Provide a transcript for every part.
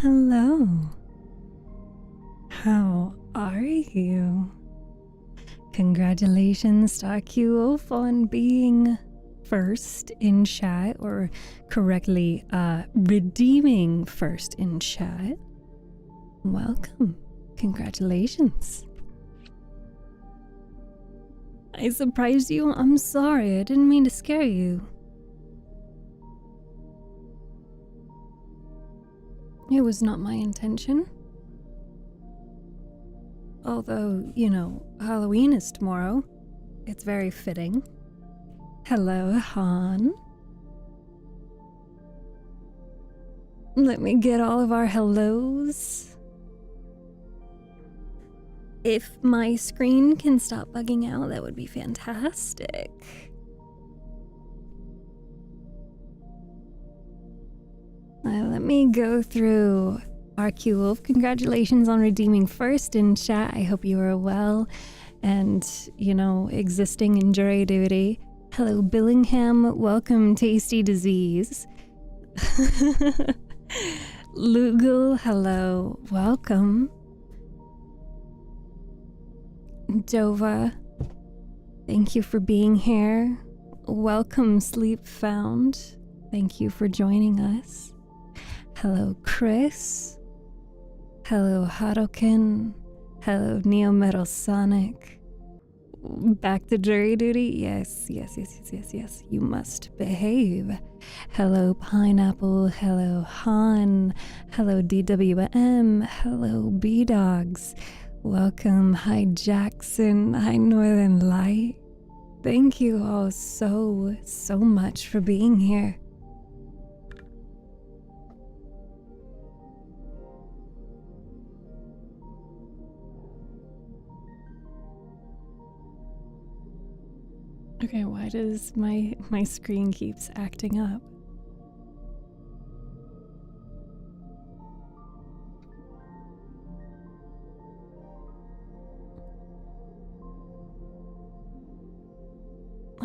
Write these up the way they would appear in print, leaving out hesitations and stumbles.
Hello. How are you? Congratulations, StephTsu, on being first in chat, or correctly, redeeming first in chat. Welcome. Congratulations. I surprised you? I'm sorry, I didn't mean to scare you. It was not my intention. Although, you know, Halloween is tomorrow. It's very fitting. Hello, Han. Let me get all of our hellos. If my screen can stop bugging out, that would be fantastic. Let me go through our queue of congratulations on redeeming first in chat. I hope you are well and, you know, existing in jury duty. Hello, Billingham. Welcome, Tasty Disease. Lugal, hello. Welcome. Dova, thank you for being here. Welcome, Sleep Found. Thank you for joining us. Hello, Chris. Hello, Harukin. Hello, Neo Metal Sonic. Back to jury duty? Yes. You must behave. Hello, Pineapple. Hello, Han. Hello, DWM. Hello, B-Dogs. Welcome. Hi, Jackson. Hi, Northern Light. Thank you all so much for being here. Okay, why does my screen keeps acting up?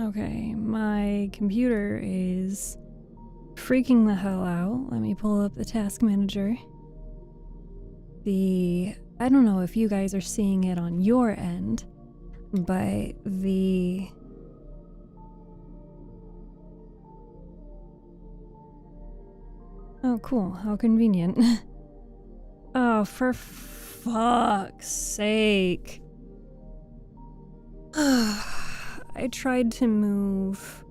Okay, my computer is freaking the hell out. Let me pull up the task manager. I don't know if you guys are seeing it on your end, but oh, cool. How convenient. Oh, for fuck's sake. I tried to move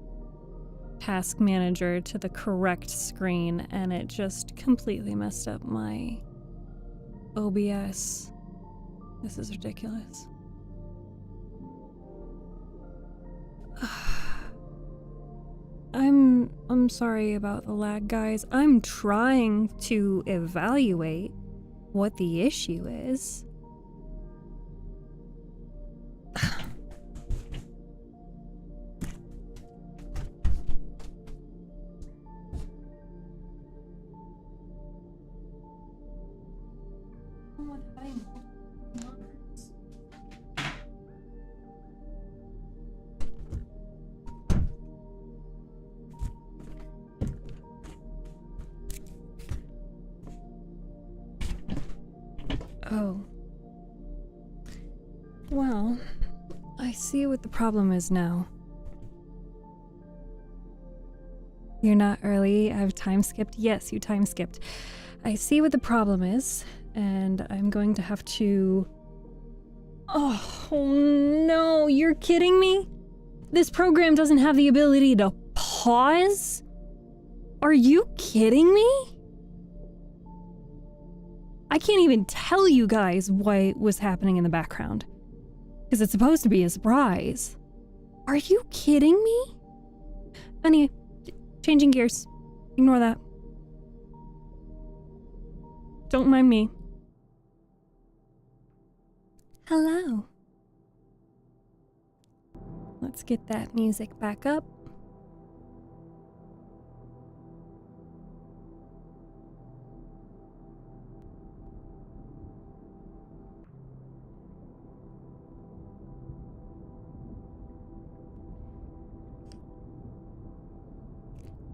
Task Manager to the correct screen and it just completely messed up my OBS. This is ridiculous. I'm sorry about the lag, guys. I'm trying to evaluate what the issue is. Oh. Well, I see what the problem is now. You're not early. I've time skipped. Yes, you time skipped. I see what the problem is, and I'm going to have to... Oh no, you're kidding me? This program doesn't have the ability to pause? Are you kidding me? I can't even tell you guys what was happening in the background, because it's supposed to be a surprise. Are you kidding me? Anyway, changing gears. Ignore that. Don't mind me. Hello. Let's get that music back up.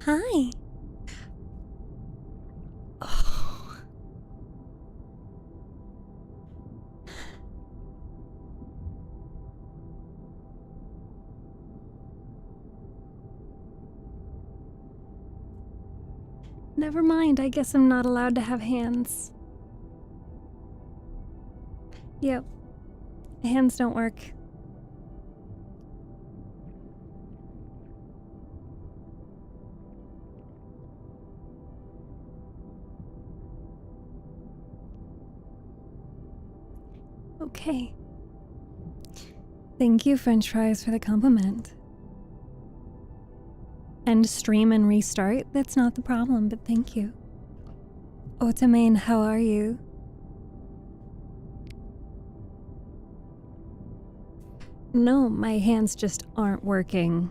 Hi. Oh, Never mind, I guess I'm not allowed to have hands. Yep. Hands don't work. Okay. Thank you, French fries, for the compliment. End stream and restart? That's not the problem, but thank you. Otamain, how are you? No, my hands just aren't working.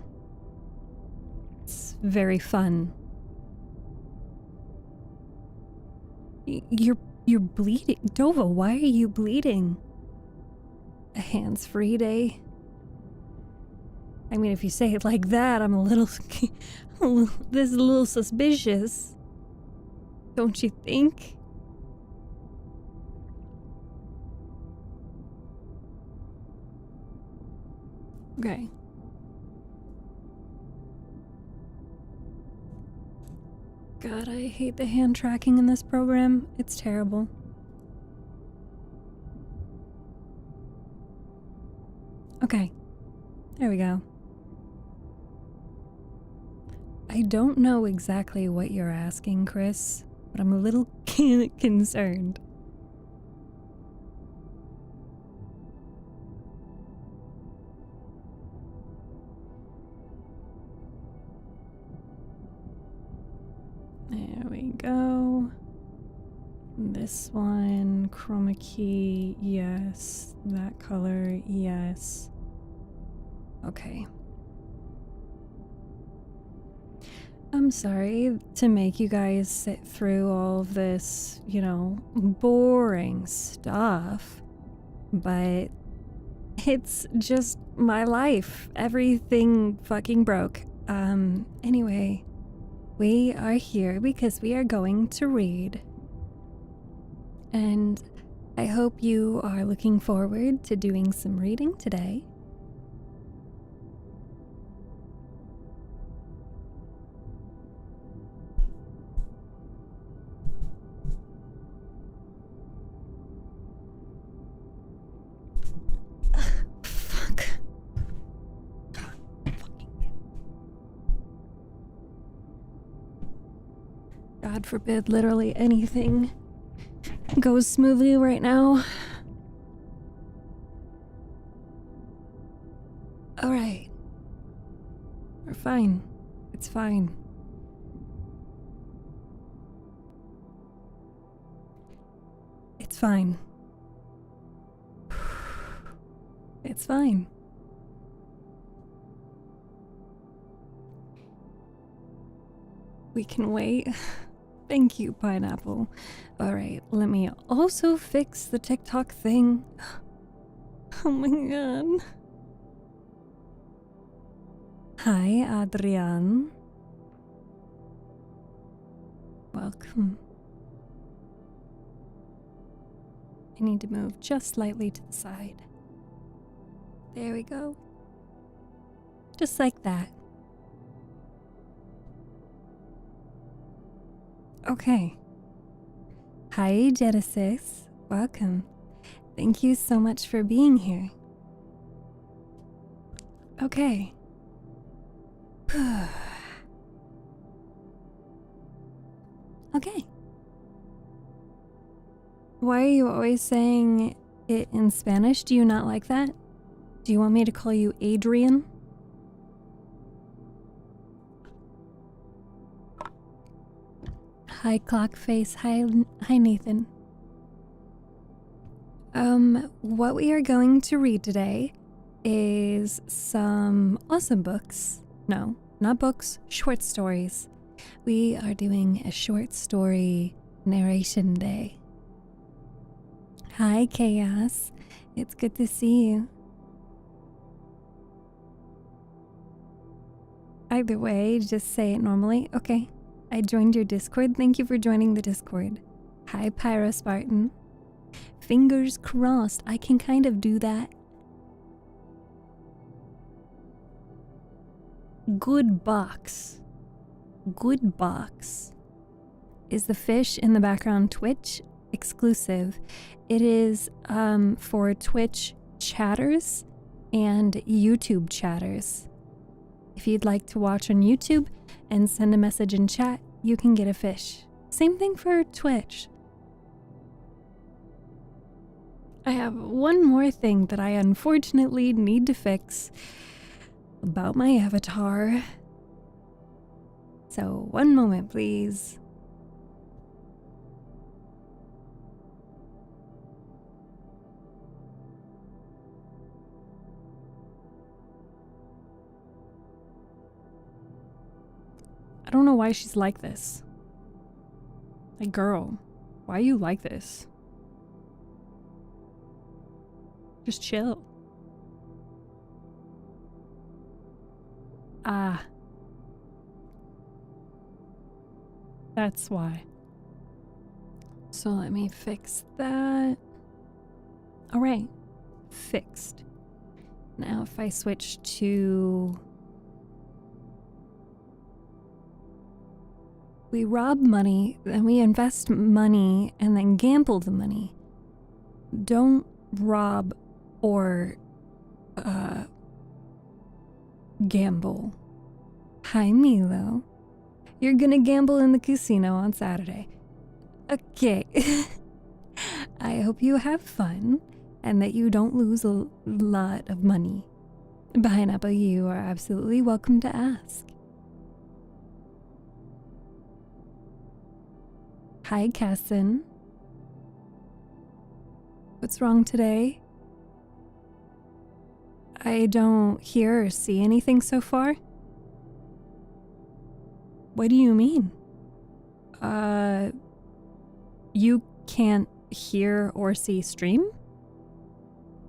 It's very fun. You're bleeding. Dova, why are you bleeding? A hands-free day? I mean, if you say it like that, I'm a little... this is a little suspicious. Don't you think? Okay. God, I hate the hand tracking in this program. It's terrible. Okay. There we go. I don't know exactly what you're asking, Chris, but I'm a little concerned. There we go. This one, chroma key, yes. That color, yes. Okay. I'm sorry to make you guys sit through all of this, you know, boring stuff, but it's just my life. Everything fucking broke. Anyway, we are here because we are going to read. And I hope you are looking forward to doing some reading today. God forbid literally anything goes smoothly right now. Alright. We're fine. It's fine. It's fine. It's fine. We can wait. Thank you, Pineapple. Alright, let me also fix the TikTok thing. Oh my god. Hi, Adrian. Welcome. I need to move just slightly to the side. There we go. Just like that. Okay. Hi, Genesis. Welcome. Thank you so much for being here. Okay. Okay. Why are you always saying it in Spanish? Do you not like that? Do you want me to call you Adrian? Hi, Clockface. Hi, Nathan. What we are going to read today is some awesome books. No, not books, short stories. We are doing a short story narration day. Hi, Chaos. It's good to see you. Either way, just say it normally. Okay. I joined your Discord. Thank you for joining the Discord. Hi, Pyro Spartan. Fingers crossed. I can kind of do that. Good box. Good box. is the fish in the background Twitch exclusive. It is for Twitch chatters and YouTube chatters. If you'd like to watch on YouTube and send a message in chat, you can get a fish. Same thing for Twitch. I have one more thing that I unfortunately need to fix about my avatar. So, one moment, please. I don't know why she's like this. Like, girl, why are you like this? Just chill. Ah. That's why. So let me fix that. All right. Fixed. Now if I switch to... We rob money, then we invest money, and then gamble the money. Don't rob or gamble. Hi, Milo. You're gonna gamble in the casino on Saturday. Okay. I hope you have fun and that you don't lose a lot of money. Pineapple, you are absolutely welcome to ask. Hi, Casson. What's wrong today? I don't hear or see anything so far. What do you mean? You can't hear or see stream?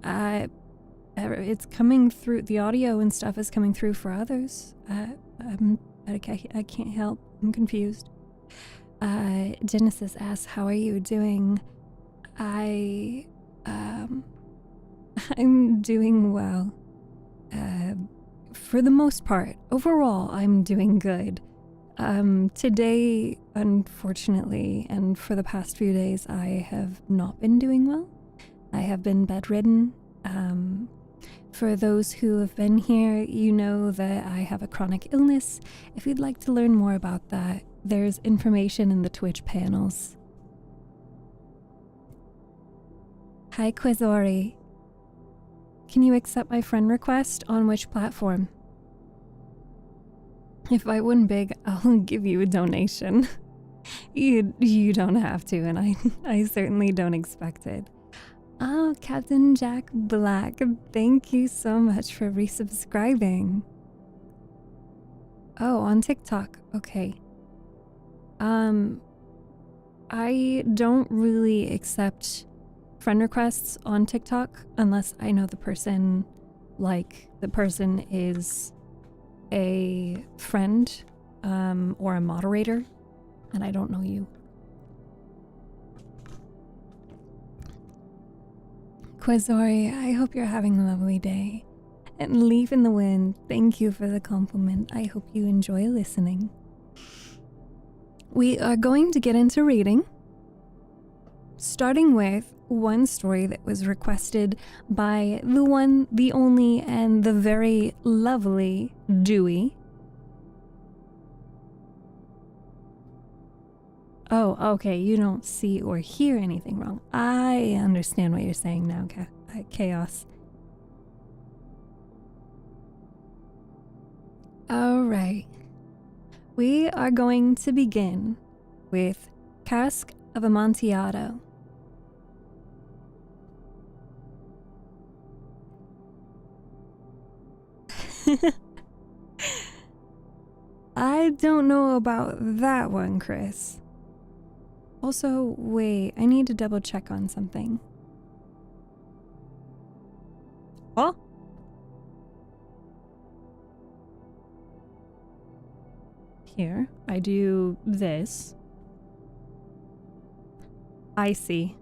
It's coming through, the audio and stuff is coming through for others. I can't help, I'm confused. Genesis asks, how are you doing? I'm doing well. For the most part. Overall, I'm doing good. Today, unfortunately, and for the past few days, I have not been doing well. I have been bedridden. For those who have been here, you know that I have a chronic illness. If you'd like to learn more about that, there's information in the Twitch panels. Hi, Quizori. Can you accept my friend request? On which platform? If I win big, I'll give you a donation. You don't have to, and I certainly don't expect it. Oh, Captain Jack Black, thank you so much for resubscribing. Oh, on TikTok, okay. I don't really accept friend requests on TikTok unless I know the person, like the person is a friend or a moderator and I don't know you. Quizori, I hope you're having a lovely day. And Leaf in the Wind, thank you for the compliment. I hope you enjoy listening. We are going to get into reading, starting with one story that was requested by the one, the only, and the very lovely Dewey. Oh, okay, you don't see or hear anything wrong. I understand what you're saying now, Chaos. Alright. We are going to begin with Cask of Amontillado. I don't know about that one, Chris. Also, wait, I need to double check on something. What? Here, I do this. I see.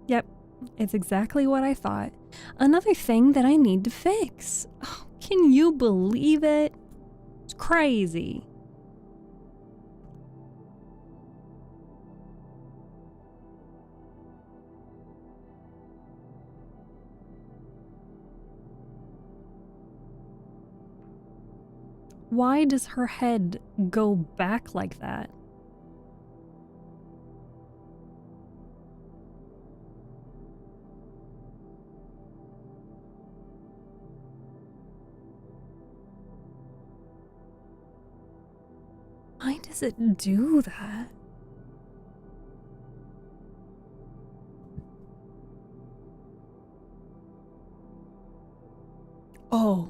Yep, it's exactly what I thought. Another thing that I need to fix. Oh, can you believe it? It's crazy. Why does her head go back like that? Why does it do that? Oh.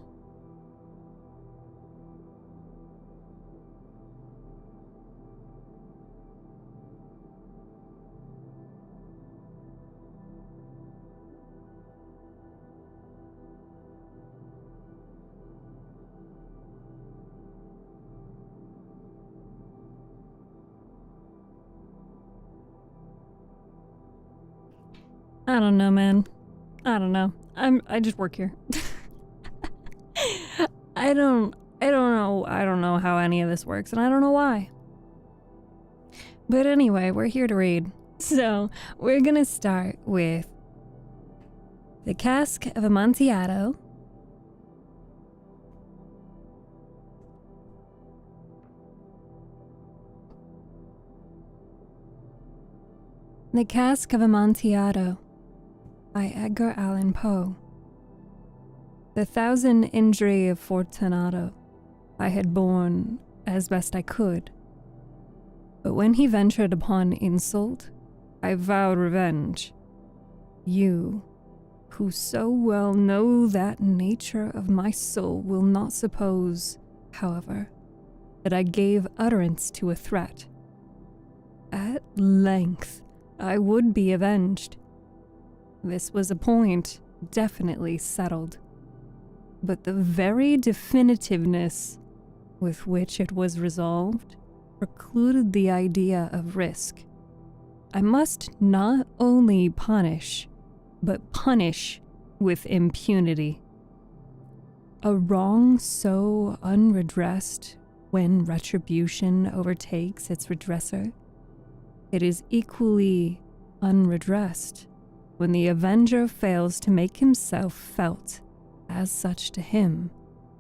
I don't know, man. I don't know. I just work here. I don't know how any of this works, and I don't know why. But anyway, we're here to read. So, we're gonna start with The Cask of Amontillado. The Cask of Amontillado by Edgar Allan Poe. The thousand injury of Fortunato I had borne as best I could, but when he ventured upon insult, I vowed revenge. You, who so well know that nature of my soul, will not suppose, however, that I gave utterance to a threat. At length, I would be avenged. This was a point definitely settled, but the very definitiveness with which it was resolved precluded the idea of risk. I must not only punish, but punish with impunity. A wrong so unredressed, when retribution overtakes its redresser, it is equally unredressed when the avenger fails to make himself felt as such to him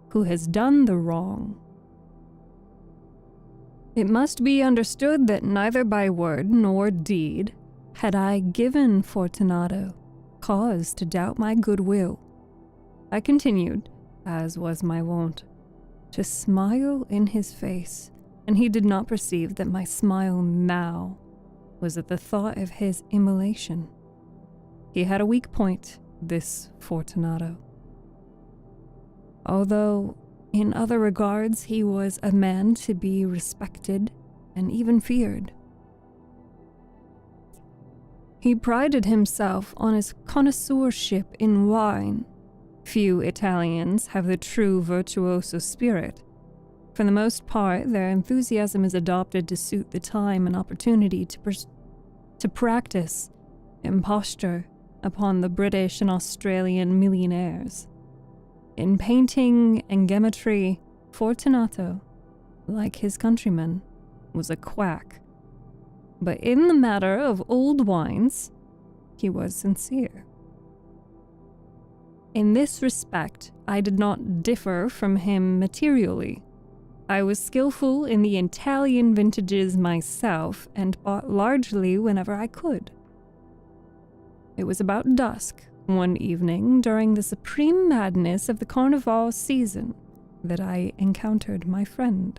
who has done the wrong. It must be understood that neither by word nor deed had I given Fortunato cause to doubt my goodwill. I continued, as was my wont, to smile in his face, and he did not perceive that my smile now was at the thought of his immolation. He had a weak point, this Fortunato. Although, in other regards, he was a man to be respected and even feared. He prided himself on his connoisseurship in wine. Few Italians have the true virtuoso spirit. For the most part, their enthusiasm is adopted to suit the time and opportunity to practice imposture upon the British and Australian millionaires. In painting and geometry, Fortunato, like his countrymen, was a quack. But in the matter of old wines, he was sincere. In this respect, I did not differ from him materially. I was skillful in the Italian vintages myself and bought largely whenever I could. It was about dusk one evening during the supreme madness of the Carnival season that I encountered my friend.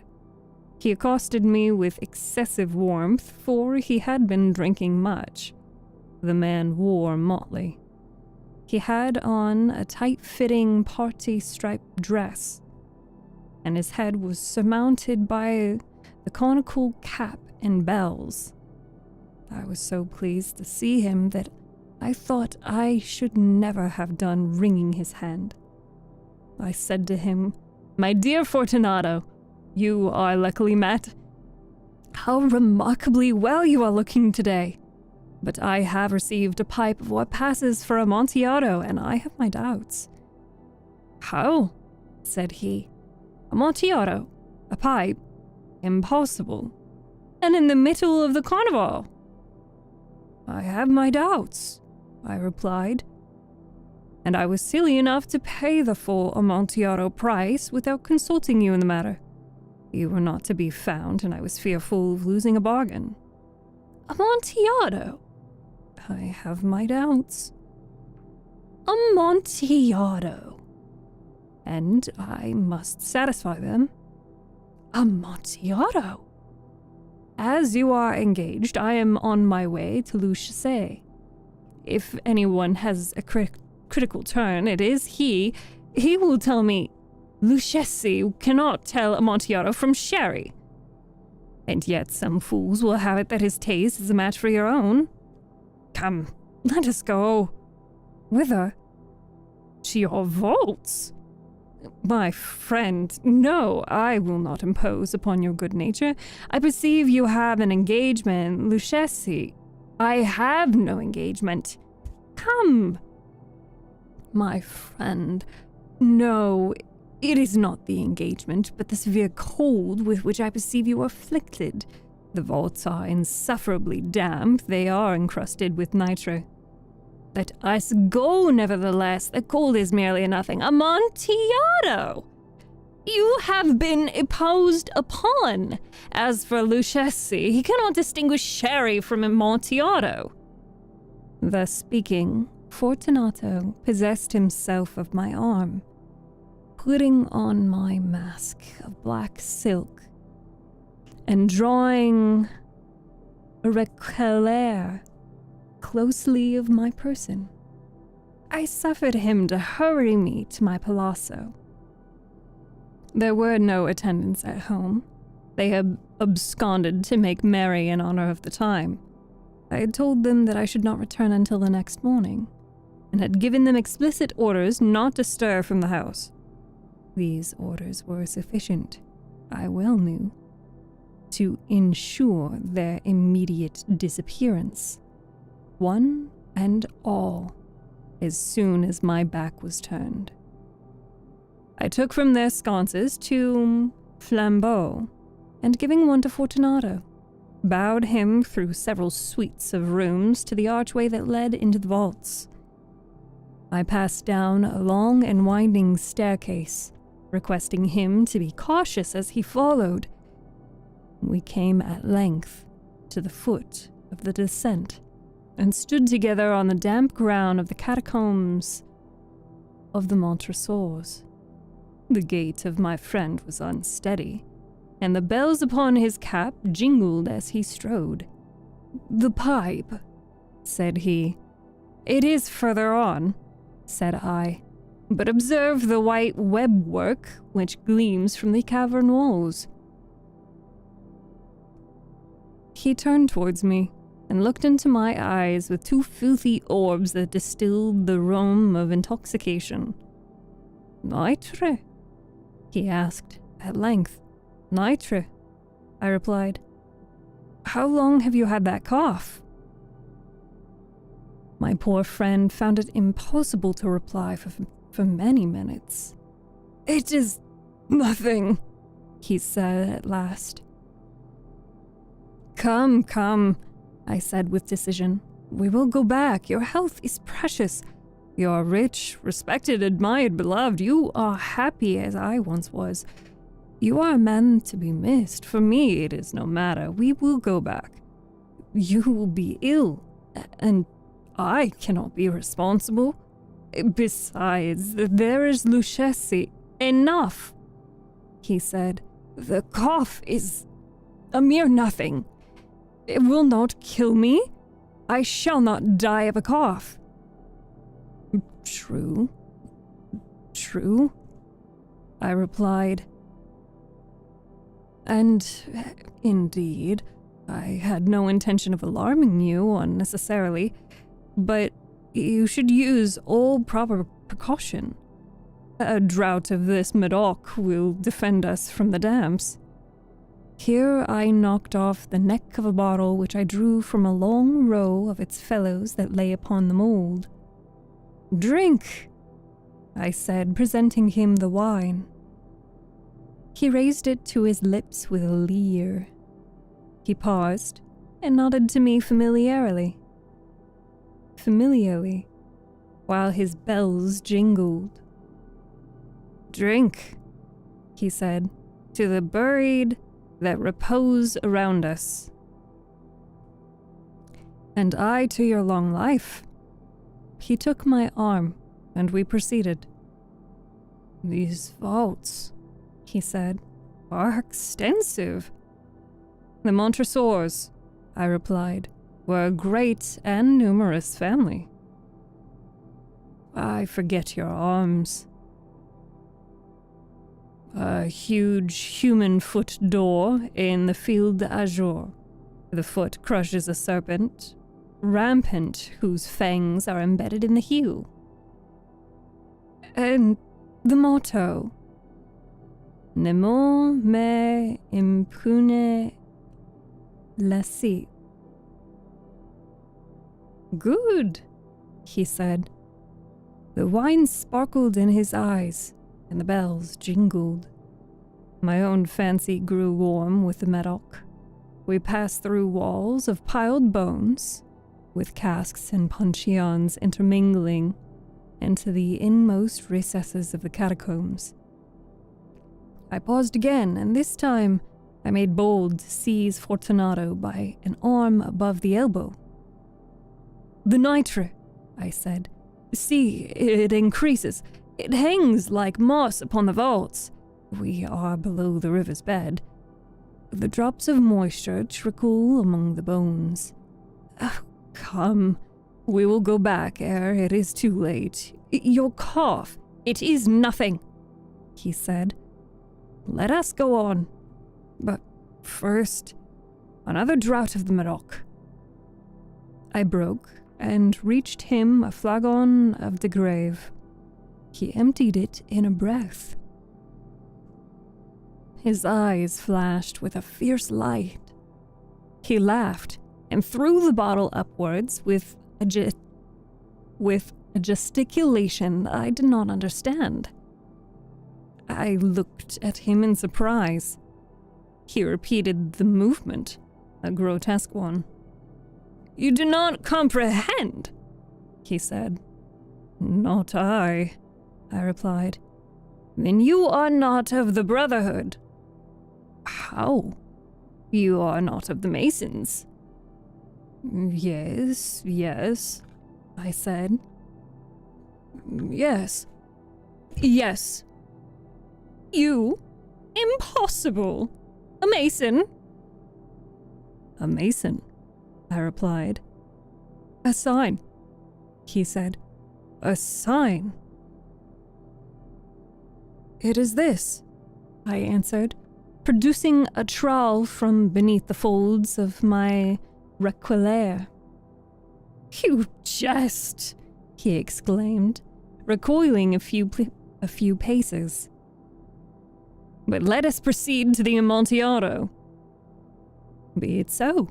He accosted me with excessive warmth, for he had been drinking much. The man wore motley. He had on a tight-fitting party-striped dress, and his head was surmounted by the conical cap and bells. I was so pleased to see him that I thought I should never have done wringing his hand. I said to him, "My dear Fortunato, you are luckily met. How remarkably well you are looking today. But I have received a pipe of what passes for Amontillado, and I have my doubts." "How?" said he. "Amontillado? A pipe? Impossible. And in the middle of the Carnival?" "I have my doubts," I replied, "and I was silly enough to pay the full Amontillado price without consulting you in the matter. You were not to be found, and I was fearful of losing a bargain. Amontillado? I have my doubts. Amontillado. And I must satisfy them. Amontillado? As you are engaged, I am on my way to Luchese. If anyone has a critical turn, it is he. He will tell me, Luchese cannot tell Amontillado from sherry. And yet some fools will have it that his taste is a match for your own. Come, let us go. Whither? To your vaults. My friend, no, I will not impose upon your good nature. I perceive you have an engagement, Luchese. I have no engagement. Come. My friend, no, it is not the engagement, but the severe cold with which I perceive you are afflicted. The vaults are insufferably damp. They are encrusted with nitre. Let us go, nevertheless. The cold is merely nothing. Amontillado! You have been imposed upon. As for Luchese, he cannot distinguish sherry from Amontillado. Thus speaking, Fortunato possessed himself of my arm, putting on my mask of black silk, and drawing a recolère closely of my person. I suffered him to hurry me to my palazzo. There were no attendants at home. They had absconded to make merry in honor of the time. I had told them that I should not return until the next morning, and had given them explicit orders not to stir from the house. These orders were sufficient, I well knew, to ensure their immediate disappearance, one and all, as soon as my back was turned. I took from their sconces 2 flambeaux, and giving one to Fortunato, bowed him through several suites of rooms to the archway that led into the vaults. I passed down a long and winding staircase, requesting him to be cautious as he followed. We came at length to the foot of the descent, and stood together on the damp ground of the catacombs of the Montresors. The gait of my friend was unsteady, and the bells upon his cap jingled as he strode. The pipe, said he. It is further on, said I, but observe the white web work which gleams from the cavern walls. He turned towards me, and looked into my eyes with 2 filthy orbs that distilled the rheum of intoxication. Nitre? He asked, at length. Nitre, I replied. How long have you had that cough? My poor friend found it impossible to reply for many minutes. It is nothing, he said at last. Come, come, I said with decision. We will go back. Your health is precious. You are rich, respected, admired, beloved. You are happy as I once was. You are a man to be missed. For me, it is no matter. We will go back. You will be ill, and I cannot be responsible. Besides, there is Luchese. Enough, he said. The cough is a mere nothing. It will not kill me. I shall not die of a cough. True, true, I replied. And, indeed, I had no intention of alarming you unnecessarily, but you should use all proper precaution. A draught of this Medoc will defend us from the damps. Here I knocked off the neck of a bottle which I drew from a long row of its fellows that lay upon the mould. Drink, I said, presenting him the wine. He raised it to his lips with a leer. He paused and nodded to me familiarly, while his bells jingled. Drink, he said, to the buried that repose around us. And I to your long life. He took my arm, and we proceeded. These vaults, he said, are extensive. The Montresors, I replied, were a great and numerous family. I forget your arms. A huge human foot door in the field d'azur. The foot crushes a serpent, rampant, whose fangs are embedded in the heel. And the motto, Nemo me impune laci. Good, he said. The wine sparkled in his eyes, and the bells jingled. My own fancy grew warm with the Medoc. We passed through walls of piled bones, with casks and puncheons intermingling, into the inmost recesses of the catacombs. I paused again, and this time I made bold to seize Fortunato by an arm above the elbow. The nitre, I said. See, it increases. It hangs like moss upon the vaults. We are below the river's bed. The drops of moisture trickle among the bones. Oh, come, we will go back ere it is too late. Your cough, it is nothing, he said. Let us go on. But first, another draught of the Medoc. I broke and reached him a flagon of de Grave. He emptied it in a breath. His eyes flashed with a fierce light. He laughed and threw the bottle upwards with a gesticulation I did not understand. I looked at him in surprise. He repeated the movement, a grotesque one. You do not comprehend, he said. Not I replied. Then you are not of the Brotherhood. How? You are not of the Masons. Yes, I said. Yes. You? Impossible. A Mason? A Mason, I replied. A sign, he said. A sign. It is this, I answered, producing a trowel from beneath the folds of my requelaire. You jest, he exclaimed, recoiling a few paces. But let us proceed to the Amontillado. Be it so,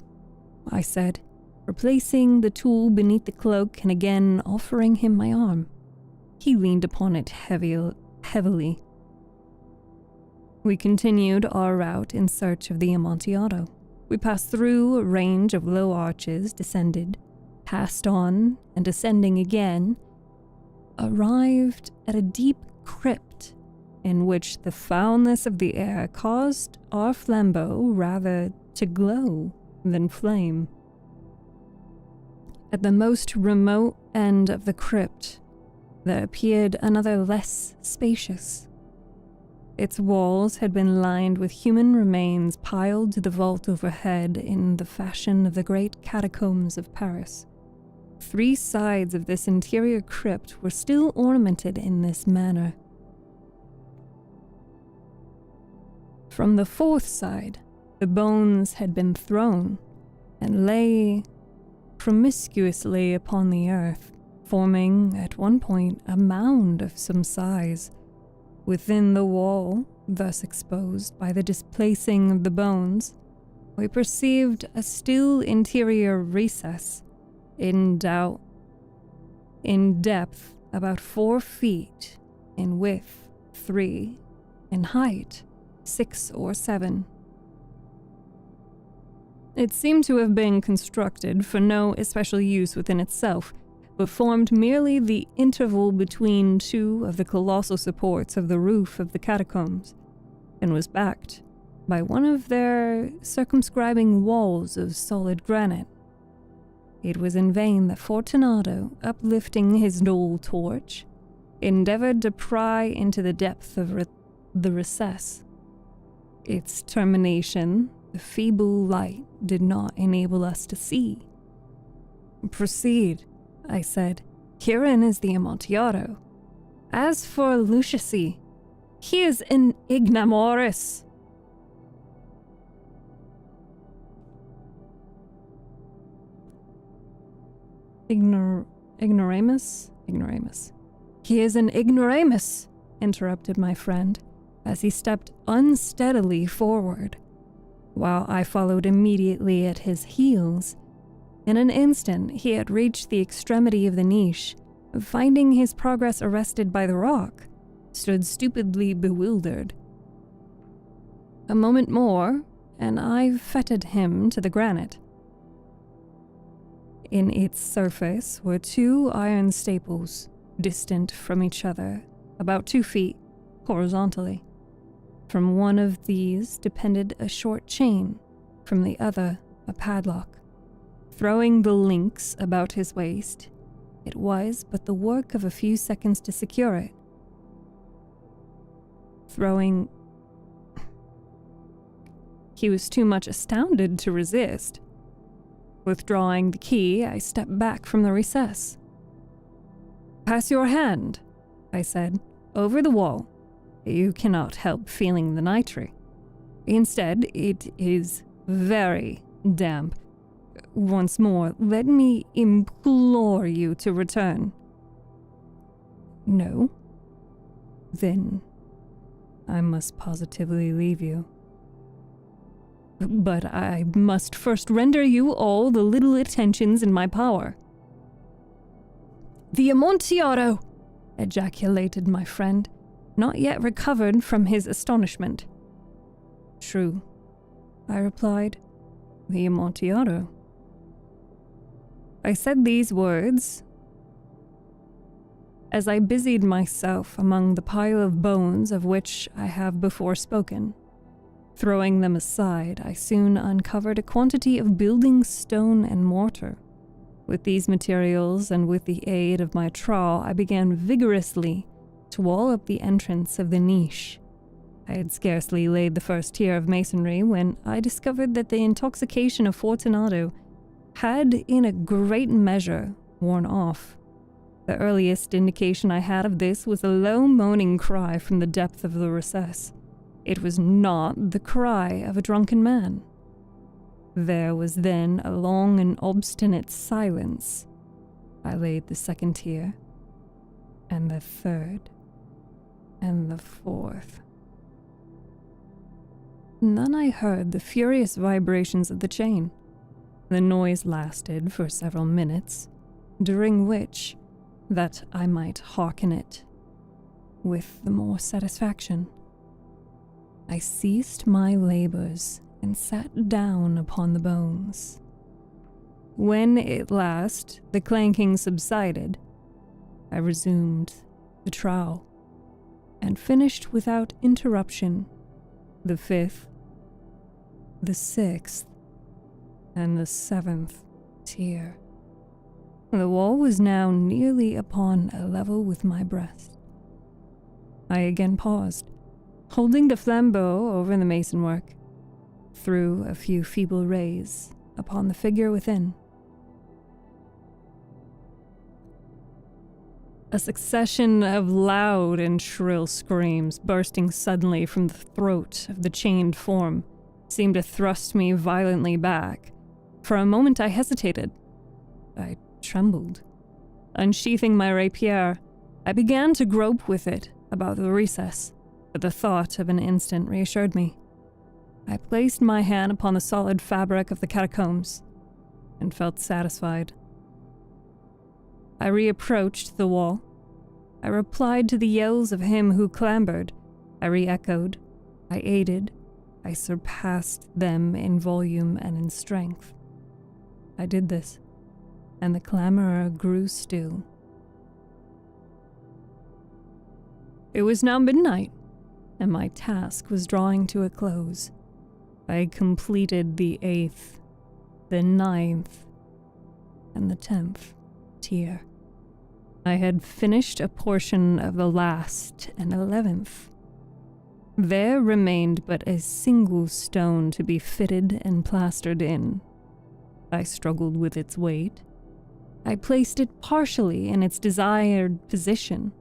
I said, replacing the tool beneath the cloak and again offering him my arm. He leaned upon it heavily. We continued our route in search of the Amontillado. We passed through a range of low arches, descended, passed on, and ascending again, arrived at a deep crypt in which the foulness of the air caused our flambeau rather to glow than flame. At the most remote end of the crypt, there appeared another less spacious. Its walls had been lined with human remains piled to the vault overhead in the fashion of the great catacombs of Paris. 3 sides of this interior crypt were still ornamented in this manner. From the 4th side, the bones had been thrown and lay promiscuously upon the earth, forming at one point a mound of some size. Within the wall, thus exposed by the displacing of the bones, we perceived a still interior recess, in depth about 4 feet, in width 3, in height 6 or 7. It seemed to have been constructed for no especial use within itself, but formed merely the interval between 2 of the colossal supports of the roof of the catacombs. and was backed by one of their circumscribing walls of solid granite. It was in vain that Fortunato, uplifting his dull torch, endeavored to pry into the depth of the recess. Its termination, the feeble light, did not enable us to see. "Proceed," I said. "Herein is the Amontillado. As for Lucius, he is an ignoramus." Ignoramus? Ignoramus. "He is an ignoramus," interrupted my friend, as he stepped unsteadily forward, while I followed immediately at his heels. In an instant, he had reached the extremity of the niche, finding his progress arrested by the rock, stood stupidly bewildered. A moment more, and I fettered him to the granite. In its surface were 2 iron staples, distant from each other, about 2 feet, horizontally. From one of these depended a short chain, from the other a padlock. Throwing the links about his waist, it was but the work of a few seconds to secure it. He was too much astounded to resist. Withdrawing the key, I stepped back from the recess. "Pass your hand," I said, "over the wall. You cannot help feeling the nitre. Instead, it is very damp. Once more, let me implore you to return." "No." "Then I must positively leave you." "But I must first render you all the little attentions in my power." "The Amontillado!" ejaculated my friend, not yet recovered from his astonishment. "True," I replied, "the Amontillado." I said these words as I busied myself among the pile of bones of which I have before spoken. Throwing them aside, I soon uncovered a quantity of building stone and mortar. With these materials and with the aid of my trowel, I began vigorously to wall up the entrance of the niche. I had scarcely laid the first tier of masonry when I discovered that the intoxication of Fortunato had in a great measure worn off. The earliest indication I had of this was a low moaning cry from the depth of the recess. It was not the cry of a drunken man. There was then a long and obstinate silence. I laid the second tier, and the third, and the fourth. And then I heard the furious vibrations of the chain. The noise lasted for several minutes, during which, that I might hearken it with the more satisfaction, I ceased my labors and sat down upon the bones. When at last the clanking subsided, I resumed the trowel and finished without interruption the 5th, the 6th, and the 7th tier. The wall was now nearly upon a level with my breast. I again paused, holding the flambeau over the masonwork, threw a few feeble rays upon the figure within. A succession of loud and shrill screams bursting suddenly from the throat of the chained form seemed to thrust me violently back. For a moment I hesitated. I trembled. Unsheathing my rapier, I began to grope with it about the recess, but the thought of an instant reassured me. I placed my hand upon the solid fabric of the catacombs and felt satisfied. I reapproached the wall. I replied to the yells of him who clambered. I re-echoed. I aided. I surpassed them in volume and in strength. I did this, and the clamorer grew still. It was now midnight. and my task was drawing to a close. I completed the 8th, the 9th, and the 10th tier. I had finished a portion of the last and 11th. There remained but a single stone to be fitted and plastered in. I struggled with its weight. I placed it partially in its desired position.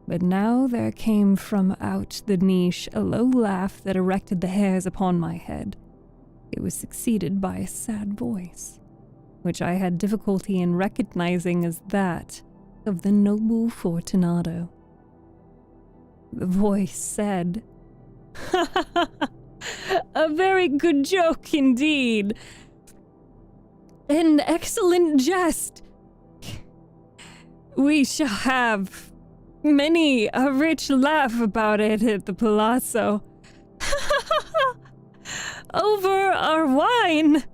But now there came from out the niche a low laugh that erected the hairs upon my head. It was succeeded by a sad voice, which I had difficulty in recognizing as that of the noble Fortunato. The voice said, "A very good joke indeed. An excellent jest. We shall have many a rich laugh about it at the Palazzo. Over our wine."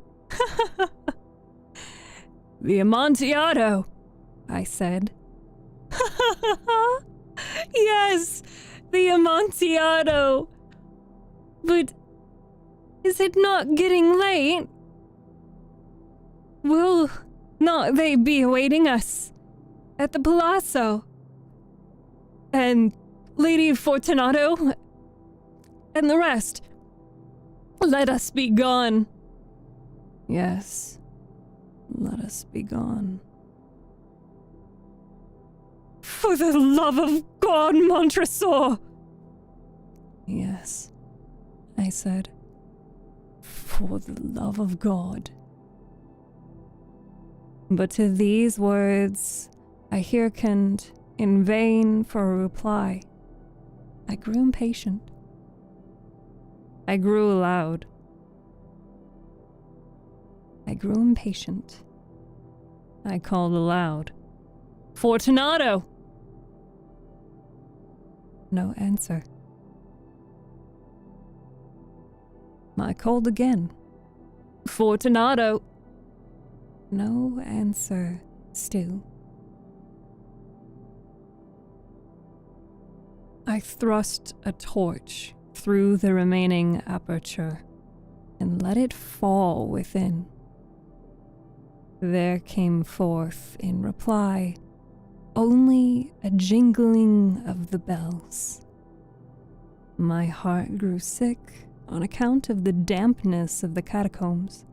"The Amontillado," I said. "Yes, the Amontillado. But is it not getting late? Will not they be awaiting us at the Palazzo? And Lady Fortunato and the rest? Let us be gone." "Yes, let us be gone." "For the love of God, Montresor!" "Yes," I said, "for the love of God." But to these words I hearkened in vain for a reply. I grew impatient. I grew aloud. I grew impatient. I called aloud, "Fortunato!" No answer. I called again, "Fortunato!" No answer still. I thrust a torch through the remaining aperture and let it fall within. There came forth in reply only a jingling of the bells. My heart grew sick on account of the dampness of the catacombs.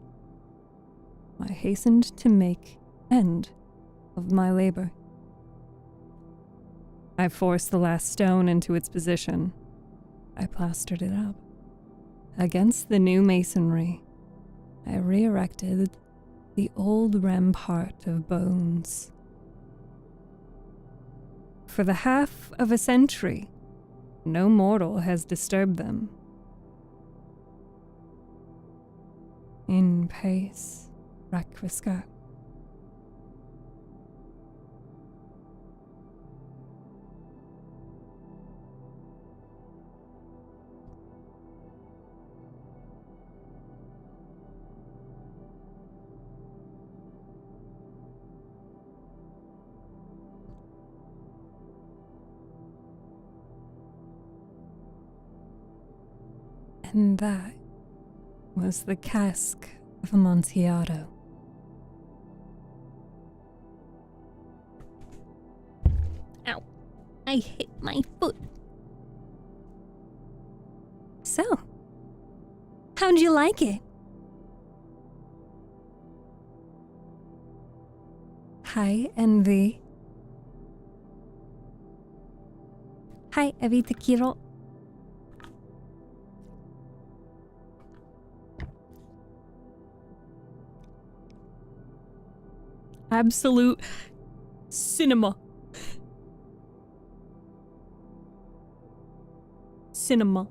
I hastened to make end of my labor. I forced the last stone into its position. I plastered it up. Against the new masonry, I re-erected the old rampart of bones. For the half of a century, no mortal has disturbed them. In pace requiescat. And that was the cask of Amontillado. Ow, I hit my foot. So, how'd you like it? Hi, Envy. Hi, Evita Kiro. Absolute cinema. Cinema.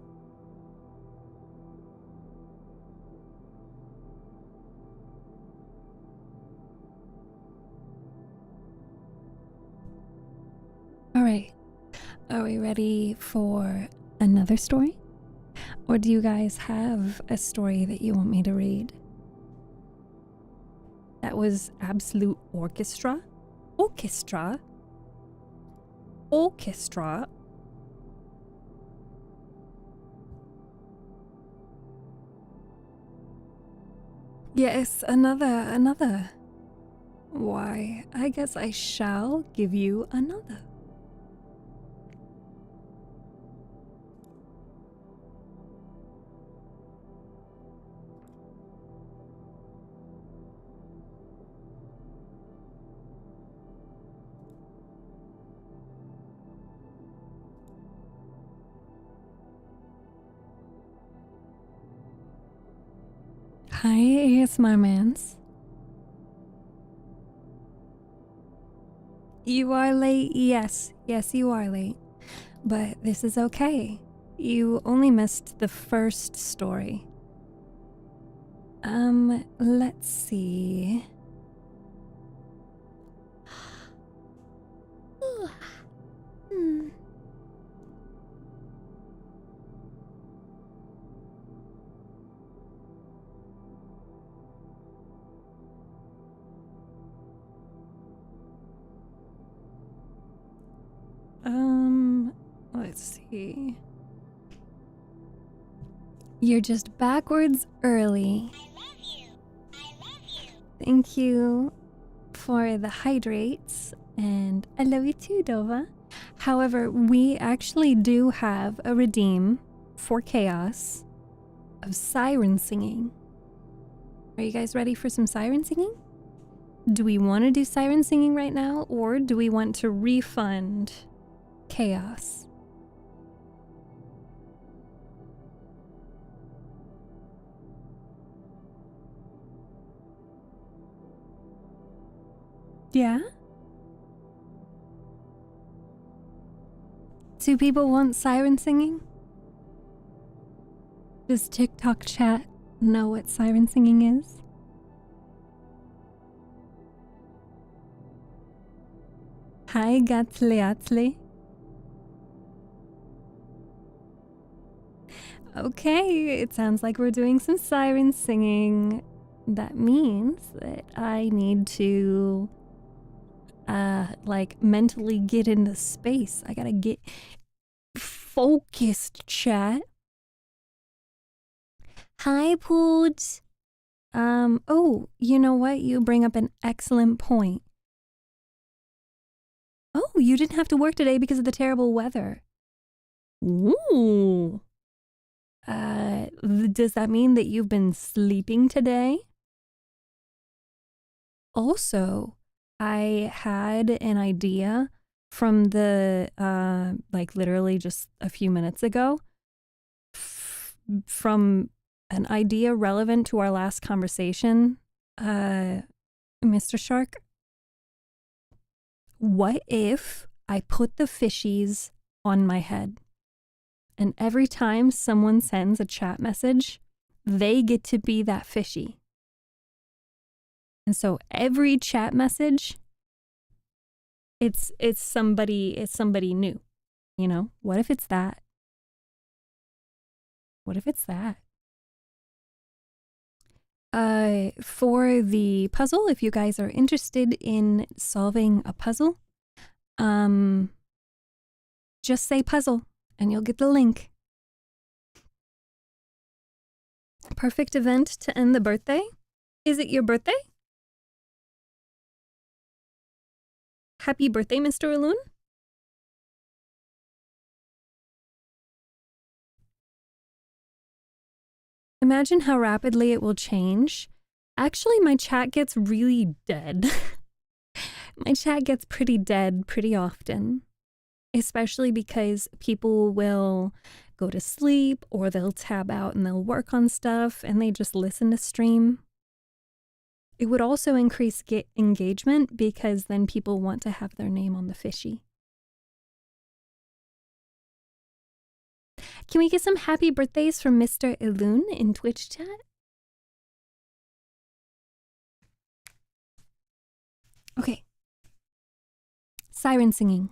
All right. Are we ready for another story? Or do you guys have a story that you want me to read? That was absolute orchestra. Orchestra. Orchestra. Yes, another. Why, I guess I shall give you another. Hi, it's my mans. You are late, yes, you are late. But this is okay. You only missed the first story. Let's see. Hmm. Let's see. You're just backwards early. I love you. I love you. Thank you for the hydrates, and I love you too, Dova. However, we actually do have a redeem for chaos of siren singing. Are you guys ready for some siren singing? Do we want to do siren singing right now, or do we want to refund chaos? Yeah? Do people want siren singing? Does TikTok chat know what siren singing is? Hi, Gatsly Atsly. Okay, it sounds like we're doing some siren singing. That means that I need to, like, mentally get into space. I gotta get focused, chat. Hi, Poods. Oh, you know what? You bring up an excellent point. Oh, you didn't have to work today because of the terrible weather. Ooh. Does that mean that you've been sleeping today? Also, I had an idea from the, like literally just a few minutes ago, from an idea relevant to our last conversation, Mr. Shark. What if I put the fishies on my head? And every time someone sends a chat message, they get to be that fishy. And so every chat message, it's somebody new. You know? What if it's that? What if it's that? For the puzzle, if you guys are interested in solving a puzzle, just say puzzle and you'll get the link. Perfect event to end the birthday? Is it your birthday? Happy birthday, Mr. Aloon. Imagine how rapidly it will change. Actually, my chat gets really dead. My chat gets pretty dead pretty often, especially because people will go to sleep or they'll tab out and they'll work on stuff and they just listen to stream. It would also increase engagement because then people want to have their name on the fishy. Can we get some happy birthdays from Mr. Iloon in Twitch chat? Okay. Siren singing.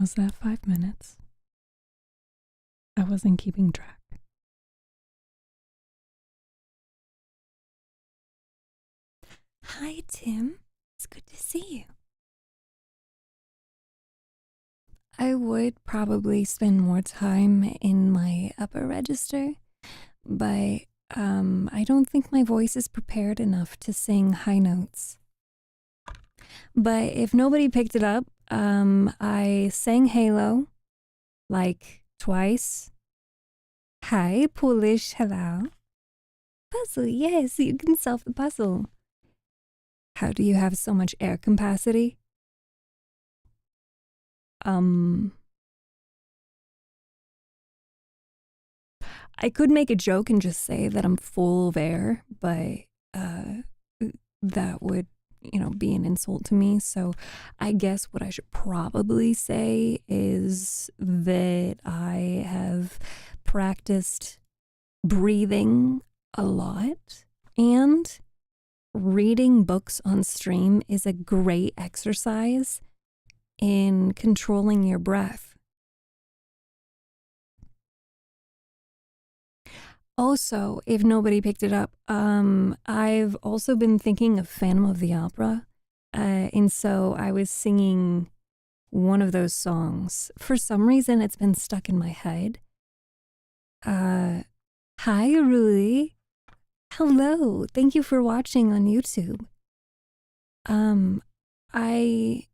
Was that 5 minutes? I wasn't keeping track. Hi, Tim. It's good to see you. I would probably spend more time in my upper register, but I don't think my voice is prepared enough to sing high notes. But if nobody picked it up, I sang Halo like twice. Hi, Polish, hello. Puzzle, yes, you can solve the puzzle. How do you have so much air capacity? I could make a joke and just say that I'm full of air, but that would, be an insult to me. So I guess what I should probably say is that I have practiced breathing a lot, and reading books on stream is a great exercise in controlling your breath. Also, if nobody picked it up, I've also been thinking of Phantom of the Opera, and so I was singing one of those songs. For some reason, it's been stuck in my head. Hi, Ruli. Hello. Thank you for watching on YouTube. I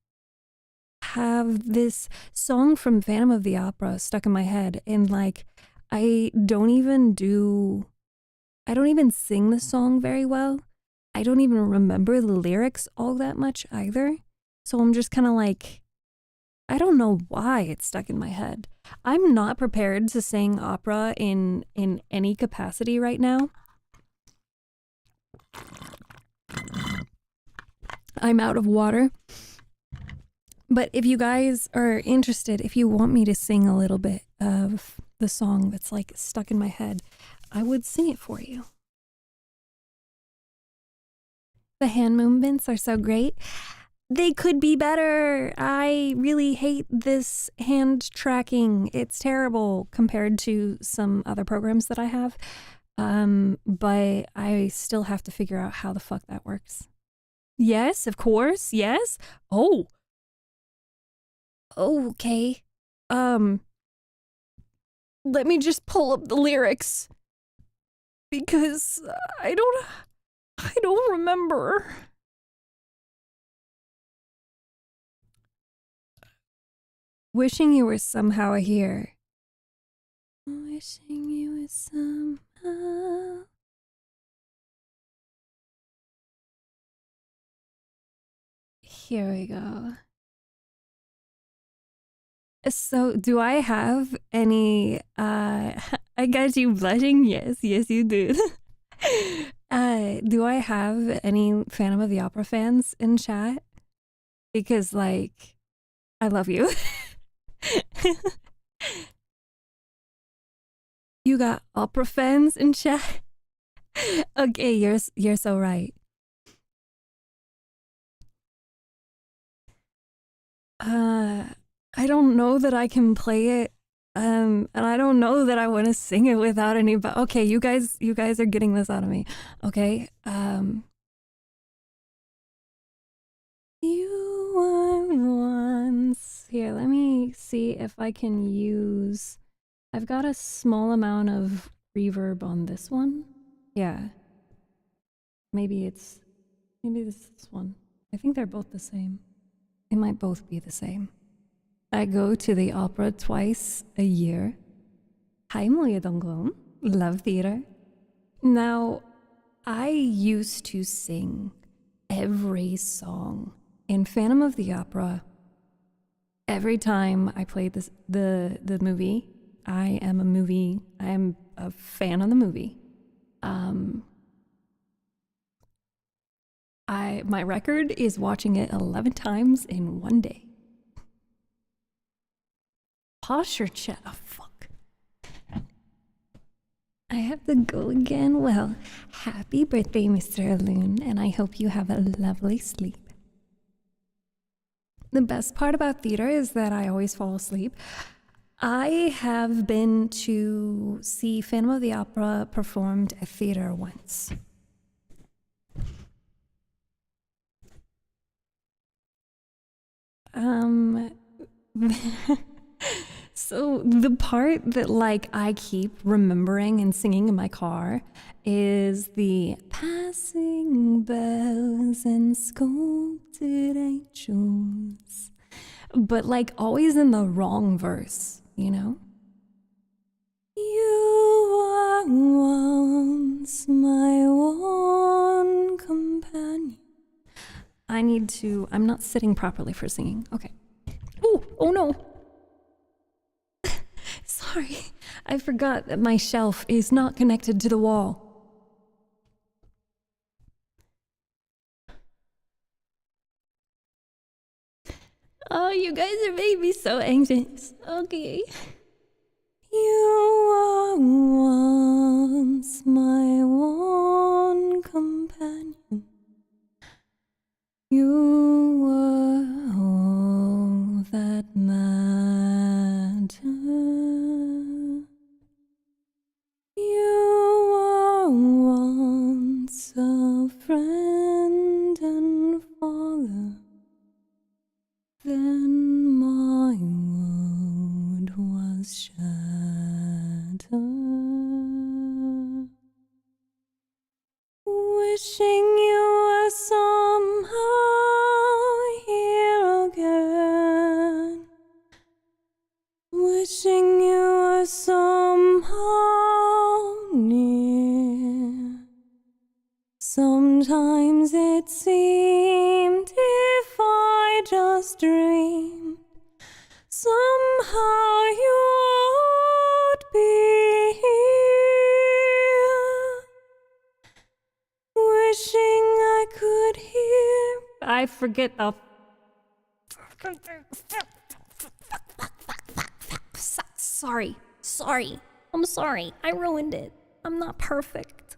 have this song from Phantom of the Opera stuck in my head, and I don't even sing the song very well. I don't even remember the lyrics all that much either. So I'm just kind of like, I don't know why it's stuck in my head. I'm not prepared to sing opera in any capacity right now. I'm out of water. But if you guys are interested, if you want me to sing a little bit of the song that's like stuck in my head, I would sing it for you. The hand movements are so great. They could be better. I really hate this hand tracking. It's terrible compared to some other programs that I have. But I still have to figure out how the fuck that works. Yes, of course. Yes. Oh. Okay. Let me just pull up the lyrics because I don't remember. Wishing you were somehow here. Wishing you were somehow. Here we go. So, do I have any I got you blushing? Yes, you did. Do I have any Phantom of the Opera fans in chat? Because like I love you. You got opera fans in chat? Okay, you're so right. I don't know that I can play it. And I don't know that I want to sing it without any, but okay, you guys are getting this out of me. Okay. You were once here. Let me see if I can use. I've got a small amount of reverb on this one. Yeah. Maybe this one. I think they're both the same. They might both be the same. I go to the opera twice a year. Heimliedongglom. Love theater. Now, I used to sing every song in Phantom of the Opera. Every time I played the movie, I am a fan of the movie. My record is watching it 11 times in one day. Posture chat. Oh, fuck. I have to go again. Well, happy birthday, Mr. Loon, and I hope you have a lovely sleep. The best part about theater is that I always fall asleep. I have been to see Phantom of the Opera performed at theater once. So the part that like I keep remembering and singing in my car is the passing bells and sculpted angels, but like always in the wrong verse, you know? You were once my one companion. I'm not sitting properly for singing. Okay. Oh no. Sorry, I forgot that my shelf is not connected to the wall. Oh, you guys are making me so anxious. Okay. You were once my one companion. You were all that mattered. You were once a friend and father. Then my world was shattered. Wishing you were somehow here again. Wishing you were somehow near. Sometimes it seemed if I just dreamed, somehow you'd be here. Wishing I could hear. I forget the. Sorry. I'm sorry. I ruined it. I'm not perfect.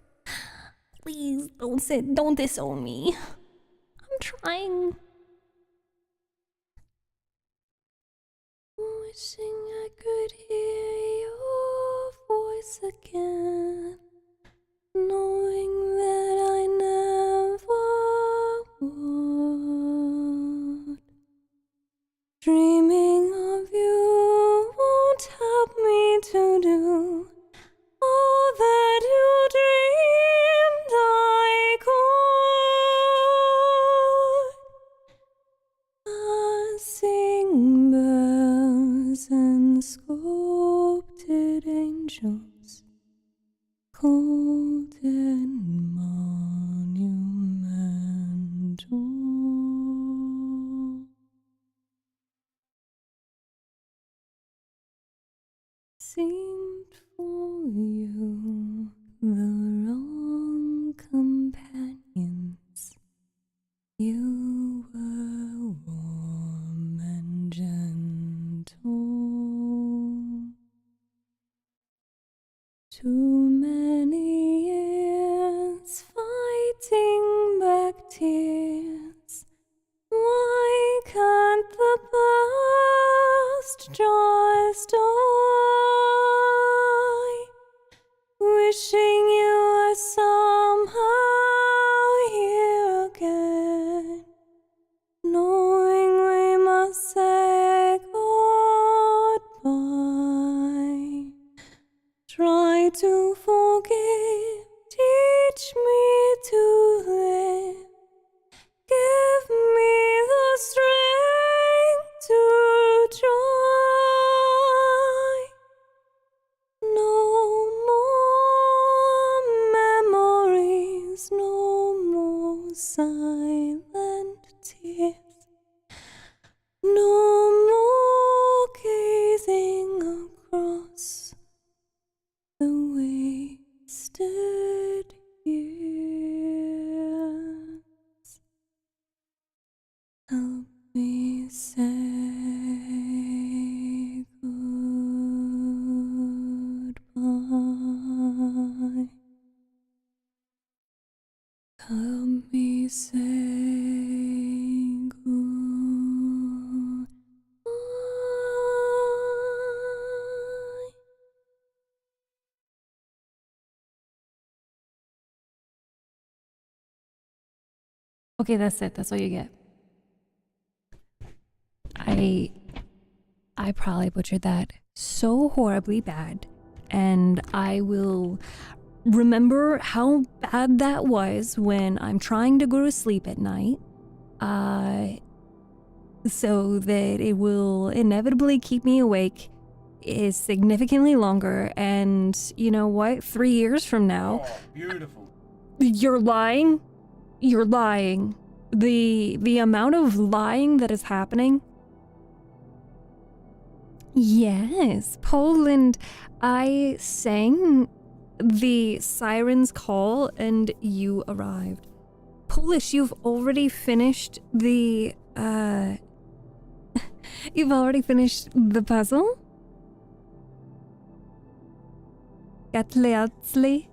Please don't disown me. I'm trying. Wishing I could hear your voice again, knowing that I never would. Dreaming of you won't help me to do all that you dreamed I could. I sing bells and sculpted angels, cold and monumental. Seemed for you the wrong companions. You were warm and gentle. Too many years fighting back tears. Why can't the past just die? Wishing you were somehow here again, knowing we must say goodbye. Try to forgive, teach me to live. Give me the strength to try. No more memories, no more silent tears, no more gazing across the wasted years. Help me say goodbye. Help me say goodbye. Okay, that's it. That's all you get. I probably butchered that so horribly bad, and I will remember how bad that was when I'm trying to go to sleep at night, so that it will inevitably keep me awake is significantly longer. And you know what? 3 years from now, beautiful. You're lying. The amount of lying that is happening. Yes, Poland. I sang the siren's call and you arrived. Polish, you've already finished the you've already finished the puzzle? Gatliatzli?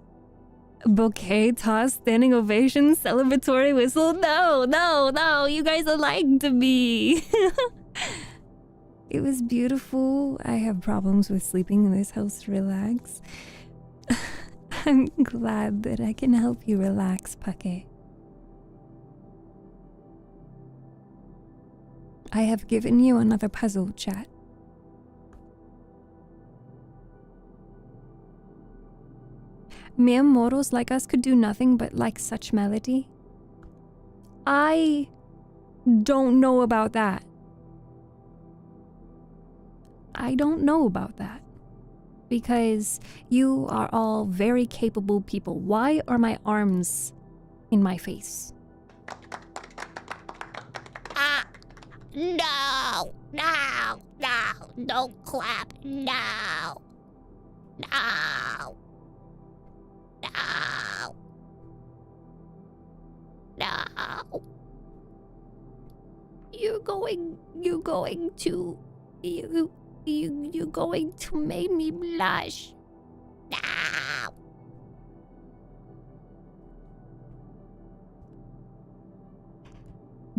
Bouquet toss, standing ovation, celebratory whistle. No, you guys are lying to me. It was beautiful. I have problems with sleeping in this house. Relax. I'm glad that I can help you relax, Pake. I have given you another puzzle, chat. Mere mortals like us could do nothing but like such melody. I don't know about that. I don't know about that. because you are all very capable people. Why are my arms in my face? No, no, no, don't clap, no, no, no, no. You're going to make me blush. No.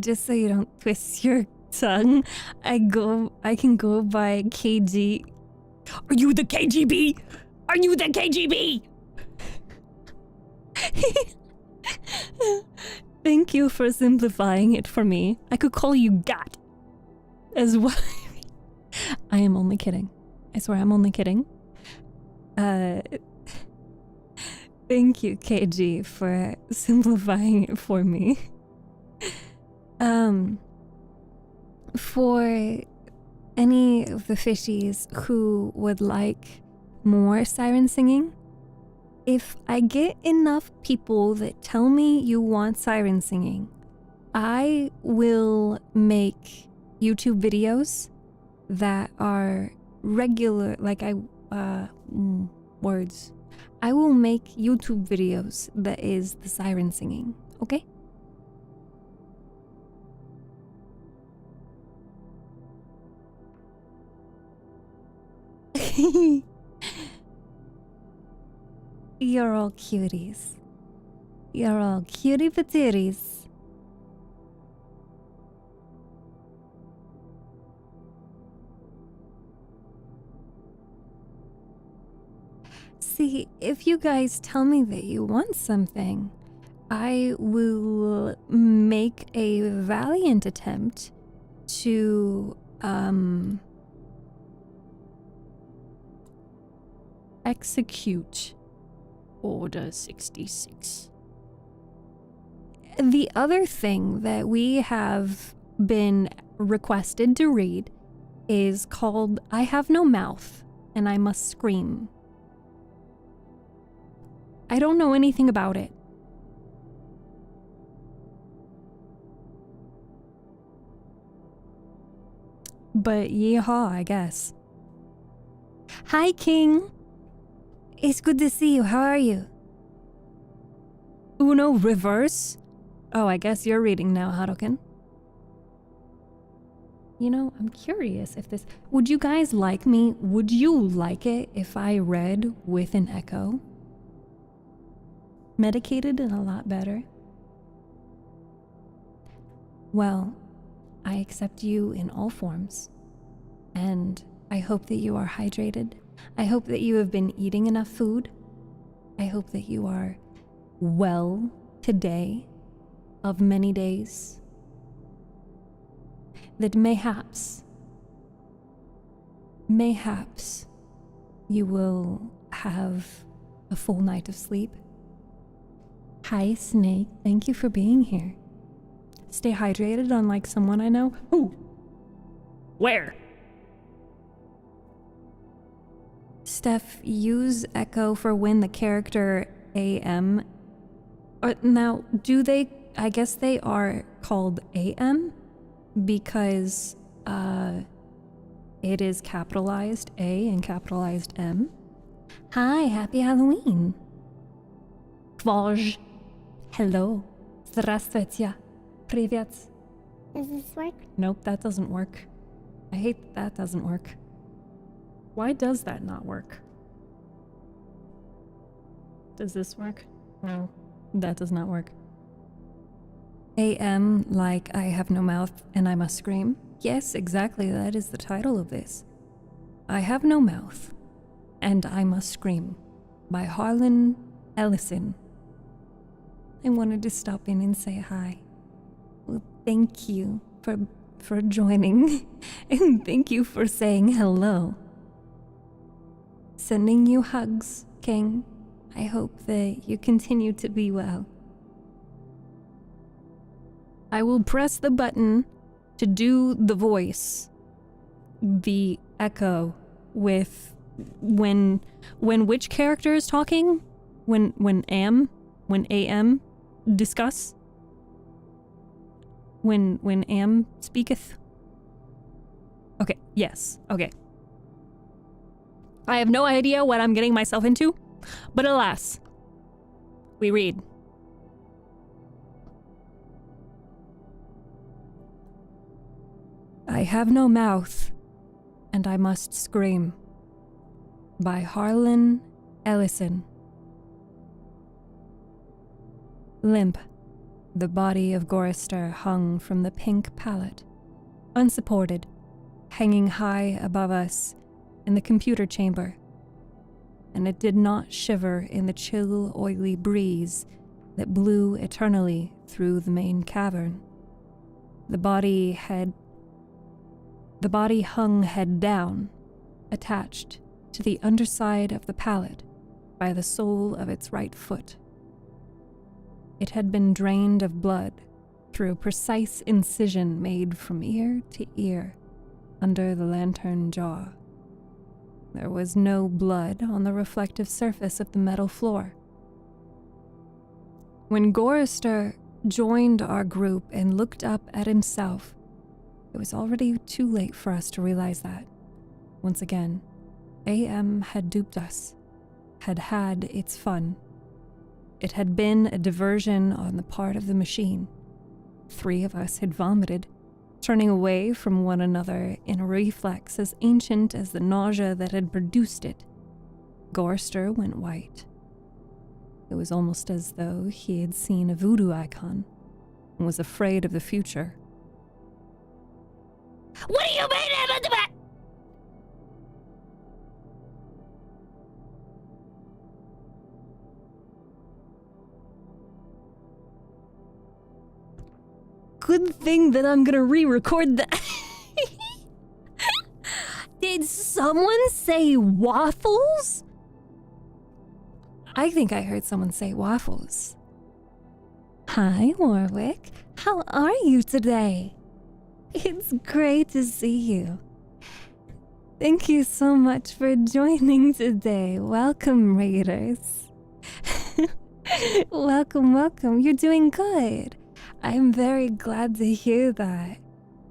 Just so you don't twist your tongue, I can go by KG. Are you the KGB? Are you the KGB? Thank you for simplifying it for me. I could call you Gat as well. I am only kidding. I swear I'm only kidding. Thank you, KG, for simplifying it for me. For any of the fishies who would like more siren singing, if I get enough people that tell me you want siren singing, I will make YouTube videos that are regular, words. I will make YouTube videos that is the siren singing, okay? You're all cuties. You're all cutie patooties. See, if you guys tell me that you want something, I will make a valiant attempt to, execute Order 66. The other thing that we have been requested to read is called I Have No Mouth and I Must Scream. I don't know anything about it. But yeehaw, I guess. Hi, King. It's good to see you. How are you? Uno reverse? Oh, I guess you're reading now, Haruken. You know, I'm curious if this... Would you guys like me? Would you like it if I read with an echo? Medicated and a lot better. Well, I accept you in all forms. And I hope that you are hydrated. I hope that you have been eating enough food. I hope that you are well today of many days. That mayhaps you will have a full night of sleep. Hi, Snake. Thank you for being here. Stay hydrated, unlike someone I know. Who? Where? Steph, use echo for when the character AM. Now, do they? I guess they are called AM because it is capitalized A and capitalized M. Hi, happy Halloween. Kvaj. Hello. Здравствуйте. Привет. Does this work? Nope, that doesn't work. I hate that doesn't work. Why does that not work? Does this work? No, that does not work. AM, like I have no mouth and I must scream? Yes, exactly, that is the title of this. I have no mouth and I must scream by Harlan Ellison. I wanted to stop in and say hi. Well, thank you for joining and thank you for saying hello. Sending you hugs, King. I hope that you continue to be well. I will press the button to do the voice, the echo with when which character is talking? When AM discuss? When Am speaketh? Okay, yes, okay. I have no idea what I'm getting myself into, but alas, we read. I have no mouth, and I must scream. By Harlan Ellison. Limp, the body of Gorister hung from the pink pallet, unsupported, hanging high above us in the computer chamber, and it did not shiver in the chill, oily breeze that blew eternally through the main cavern. The body hung head down, attached to the underside of the pallet by the sole of its right foot. It had been drained of blood through a precise incision made from ear to ear under the lantern jaw. There was no blood on the reflective surface of the metal floor. When Gorister joined our group and looked up at himself, it was already too late for us to realize that. Once again, AM had duped us, had had its fun. It had been a diversion on the part of the machine. 3 of us had vomited, turning away from one another in a reflex as ancient as the nausea that had produced it. Gorister went white. It was almost as though he had seen a voodoo icon and was afraid of the future. What do you mean? Good thing that I'm gonna re-record that. Did someone say waffles? I think I heard someone say waffles. Hi, Warwick. How are you today? It's great to see you. Thank you so much for joining today. Welcome, Raiders. Welcome. You're doing good. I'm very glad to hear that.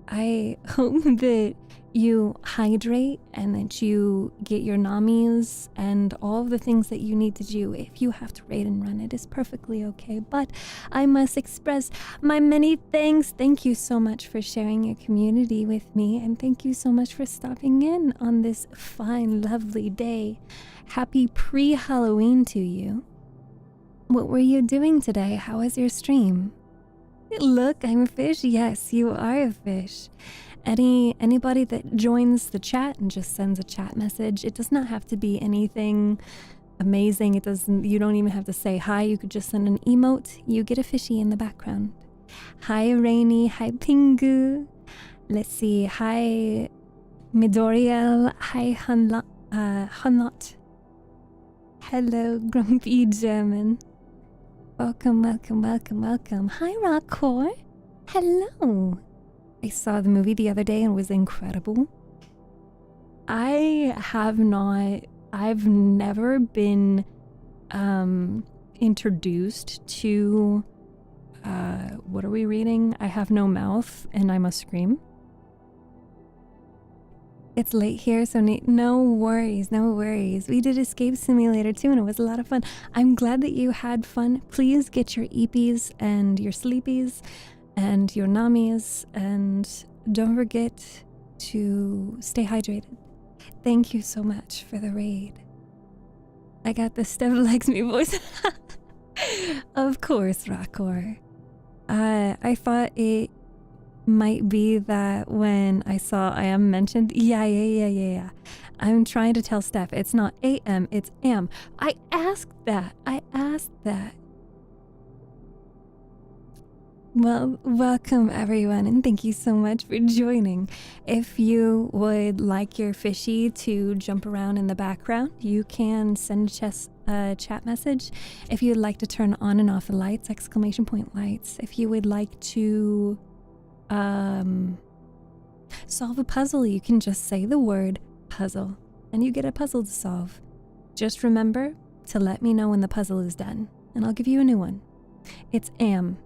I hope that you hydrate and that you get your nammies and all of the things that you need to do. If you have to raid and run, it is perfectly okay. But I must express my many thanks. Thank you so much for sharing your community with me, and thank you so much for stopping in on this fine, lovely day. Happy pre-Halloween to you. What were you doing today? How was your stream? Look, I'm a fish. Yes, you are a fish. Anybody that joins the chat and just sends a chat message, it does not have to be anything amazing. You don't even have to say hi. You could just send an emote. You get a fishy in the background. Hi, Rainy. Hi, Pingu. Let's see. Hi, Midoriel. Hi, Hanot. Hello, Grumpy German. Welcome. Hi, Rockcore. Hello. I saw the movie the other day and it was incredible. I've never been introduced to what are we reading? I Have No Mouth and I Must Scream. It's late here, so no worries. We did Escape Simulator too, and it was a lot of fun. I'm glad that you had fun. Please get your eepies and your sleepies and your namis, and don't forget to stay hydrated. Thank you so much for the raid. I got the Steph Likes Me voice. Of course, Rakor. I thought it might be that when I saw I am mentioned. Yeah. I'm trying to tell Steph it's not AM, it's am. I asked that. Well, welcome everyone, and thank you so much for joining. If you would like your fishy to jump around in the background, you can send a chat message. If you would like to turn on and off the lights, ! Lights. If you would like to solve a puzzle, you can just say the word puzzle. and you get a puzzle to solve. Just remember to let me know when the puzzle is done, and I'll give you a new one. It's Am.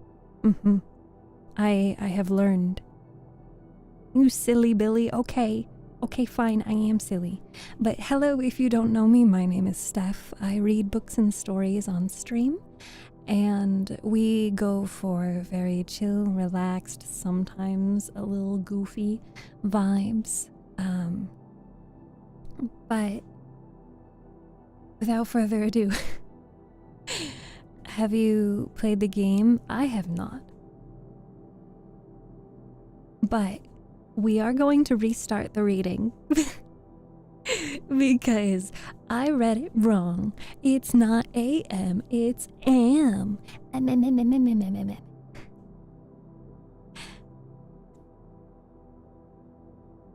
I have learned. You silly Billy. Okay, fine, I am silly. But hello, if you don't know me, my name is Steph. I read books and stories on stream, and we go for very chill, relaxed, sometimes a little goofy vibes. But without further ado, have you played the game? I have not. But we are going to restart the reading because I read it wrong. It's not AM, it's Am.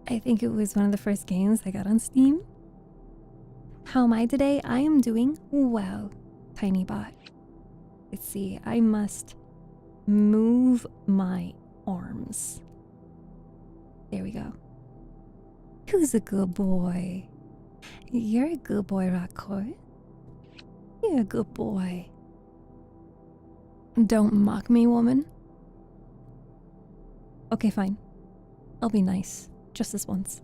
I think it was one of the first games I got on Steam. How am I today? I am doing well, Tiny Bot. Let's see, I must move my arms. There we go. Who's a good boy? You're a good boy, Rockcourt. You're a good boy. Don't mock me, woman. Okay, fine. I'll be nice. Just this once.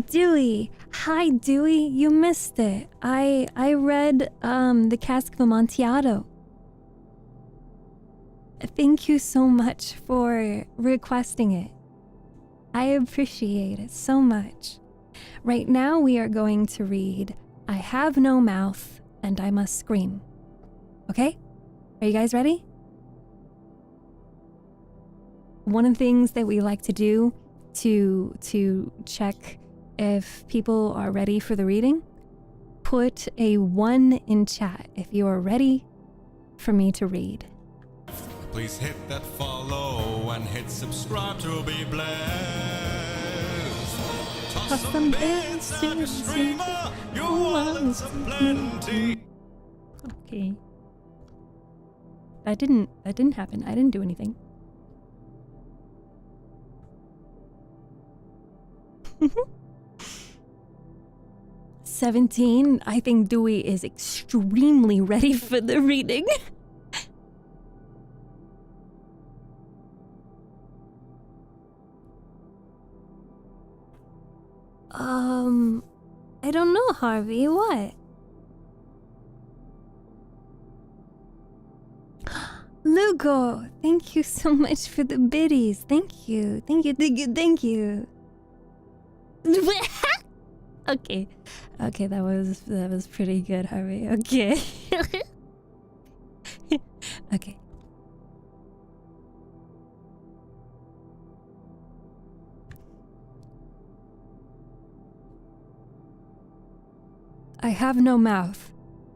Dewey! Hi, Dewey! You missed it. I read, The Cask of Amontillado. Thank you so much for requesting it. I appreciate it so much. Right now we are going to read I Have No Mouth and I Must Scream. Okay? Are you guys ready? One of the things that we like to do to check if people are ready for the reading, put a 1 in chat if you are ready for me to read. Please hit that follow and hit subscribe to be blessed. Toss some bits at your streamer, you want some plenty. Okay. That didn't happen. I didn't do anything. "17, I think Dewey is extremely ready for the reading." I don't know, Harvey, what? Lugo, thank you so much for the biddies. Thank you. Okay, that was pretty good, Harvey. Okay. Okay. I Have No Mouth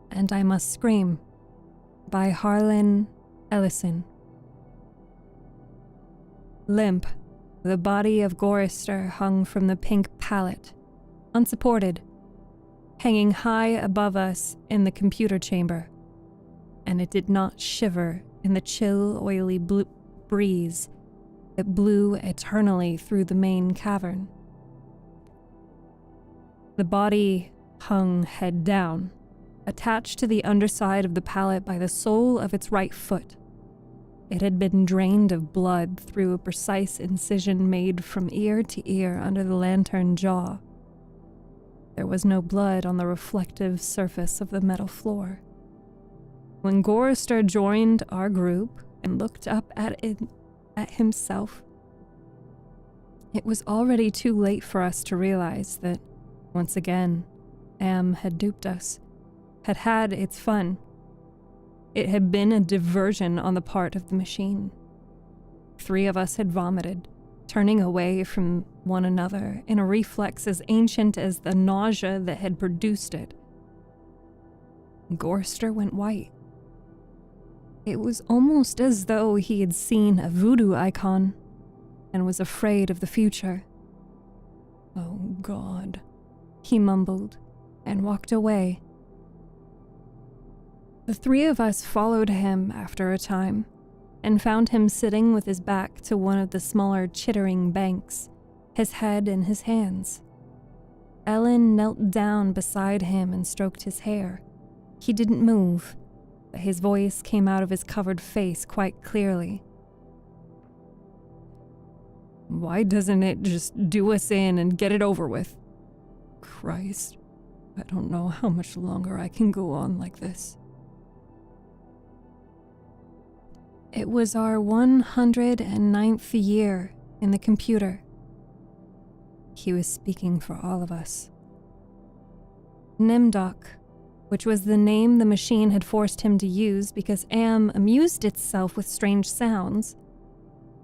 and I Must Scream by Harlan Ellison. Limp, the body of Gorister hung from the pink pallet, unsupported, hanging high above us in the computer chamber, and it did not shiver in the chill, oily breeze that blew eternally through the main cavern. The body hung head down, attached to the underside of the pallet by the sole of its right foot. It had been drained of blood through a precise incision made from ear to ear under the lantern jaw. There was no blood on the reflective surface of the metal floor. When Gorister joined our group and looked up at himself, it was already too late for us to realize that, once again, Am had duped us, had had its fun. It had been a diversion on the part of the machine. 3 of us had vomited, turning away from one another in a reflex as ancient as the nausea that had produced it. Gorister went white. It was almost as though he had seen a voodoo icon and was afraid of the future. "Oh, God," he mumbled and walked away. The 3 of us followed him after a time and found him sitting with his back to one of the smaller chittering banks, his head in his hands. Ellen knelt down beside him and stroked his hair. He didn't move, but his voice came out of his covered face quite clearly. Why doesn't it just do us in and get it over with? Christ, I don't know how much longer I can go on like this. It was our 109th year in the computer. He was speaking for all of us. Nimdok, which was the name the machine had forced him to use because Am amused itself with strange sounds,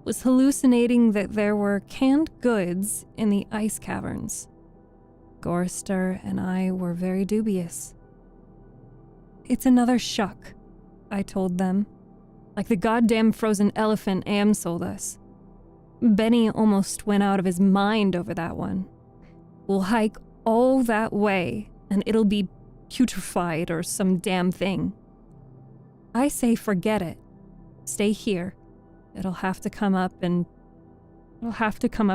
was hallucinating that there were canned goods in the ice caverns. Gorster and I were very dubious. It's another shuck, I told them, like the goddamn frozen elephant Am sold us. Benny almost went out of his mind over that one. We'll hike all that way and it'll be putrefied or some damn thing. I say forget it. Stay here. It'll have to come up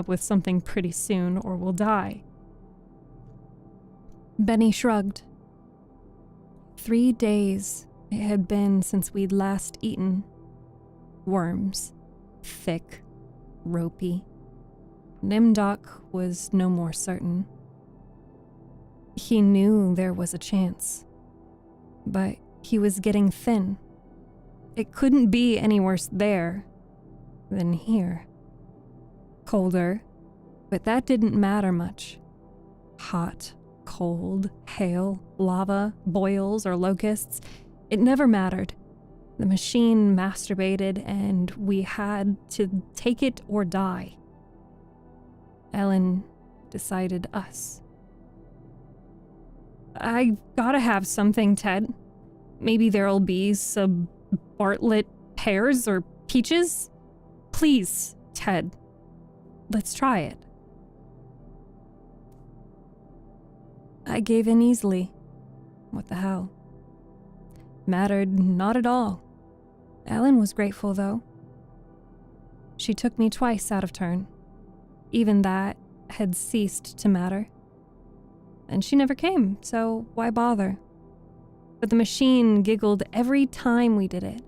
with something pretty soon or we'll die. Benny shrugged. 3 days it had been since we'd last eaten. Worms. Thick. Ropey. Nimdok was no more certain. He knew there was a chance. But he was getting thin. It couldn't be any worse there than here. Colder, but that didn't matter much. Hot, cold, hail, lava, boils, or locusts, it never mattered. The machine masturbated and we had to take it or die. Ellen decided us. I gotta have something, Ted. Maybe there'll be some Bartlett pears or peaches? Please, Ted. Let's try it. I gave in easily. What the hell? Mattered not at all. Ellen was grateful, though. She took me twice out of turn. Even that had ceased to matter. And she never came, so why bother? But the machine giggled every time we did it.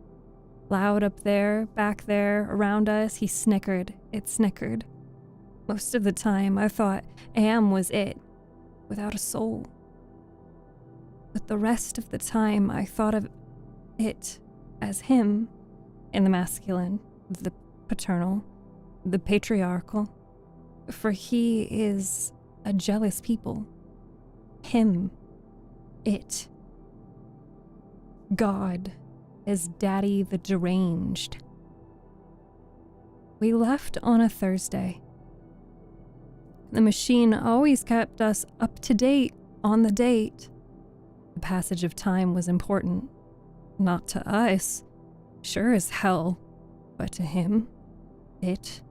Loud up there, back there, around us, he snickered. It snickered. Most of the time, I thought Am was it, without a soul. But the rest of the time, I thought of it as him, in the masculine, the paternal, the patriarchal. For he is a jealous people. Him. It. God as Daddy the deranged. We left on a Thursday. The machine always kept us up to date on the date. The passage of time was important. Not to us, sure as hell, but to him, it,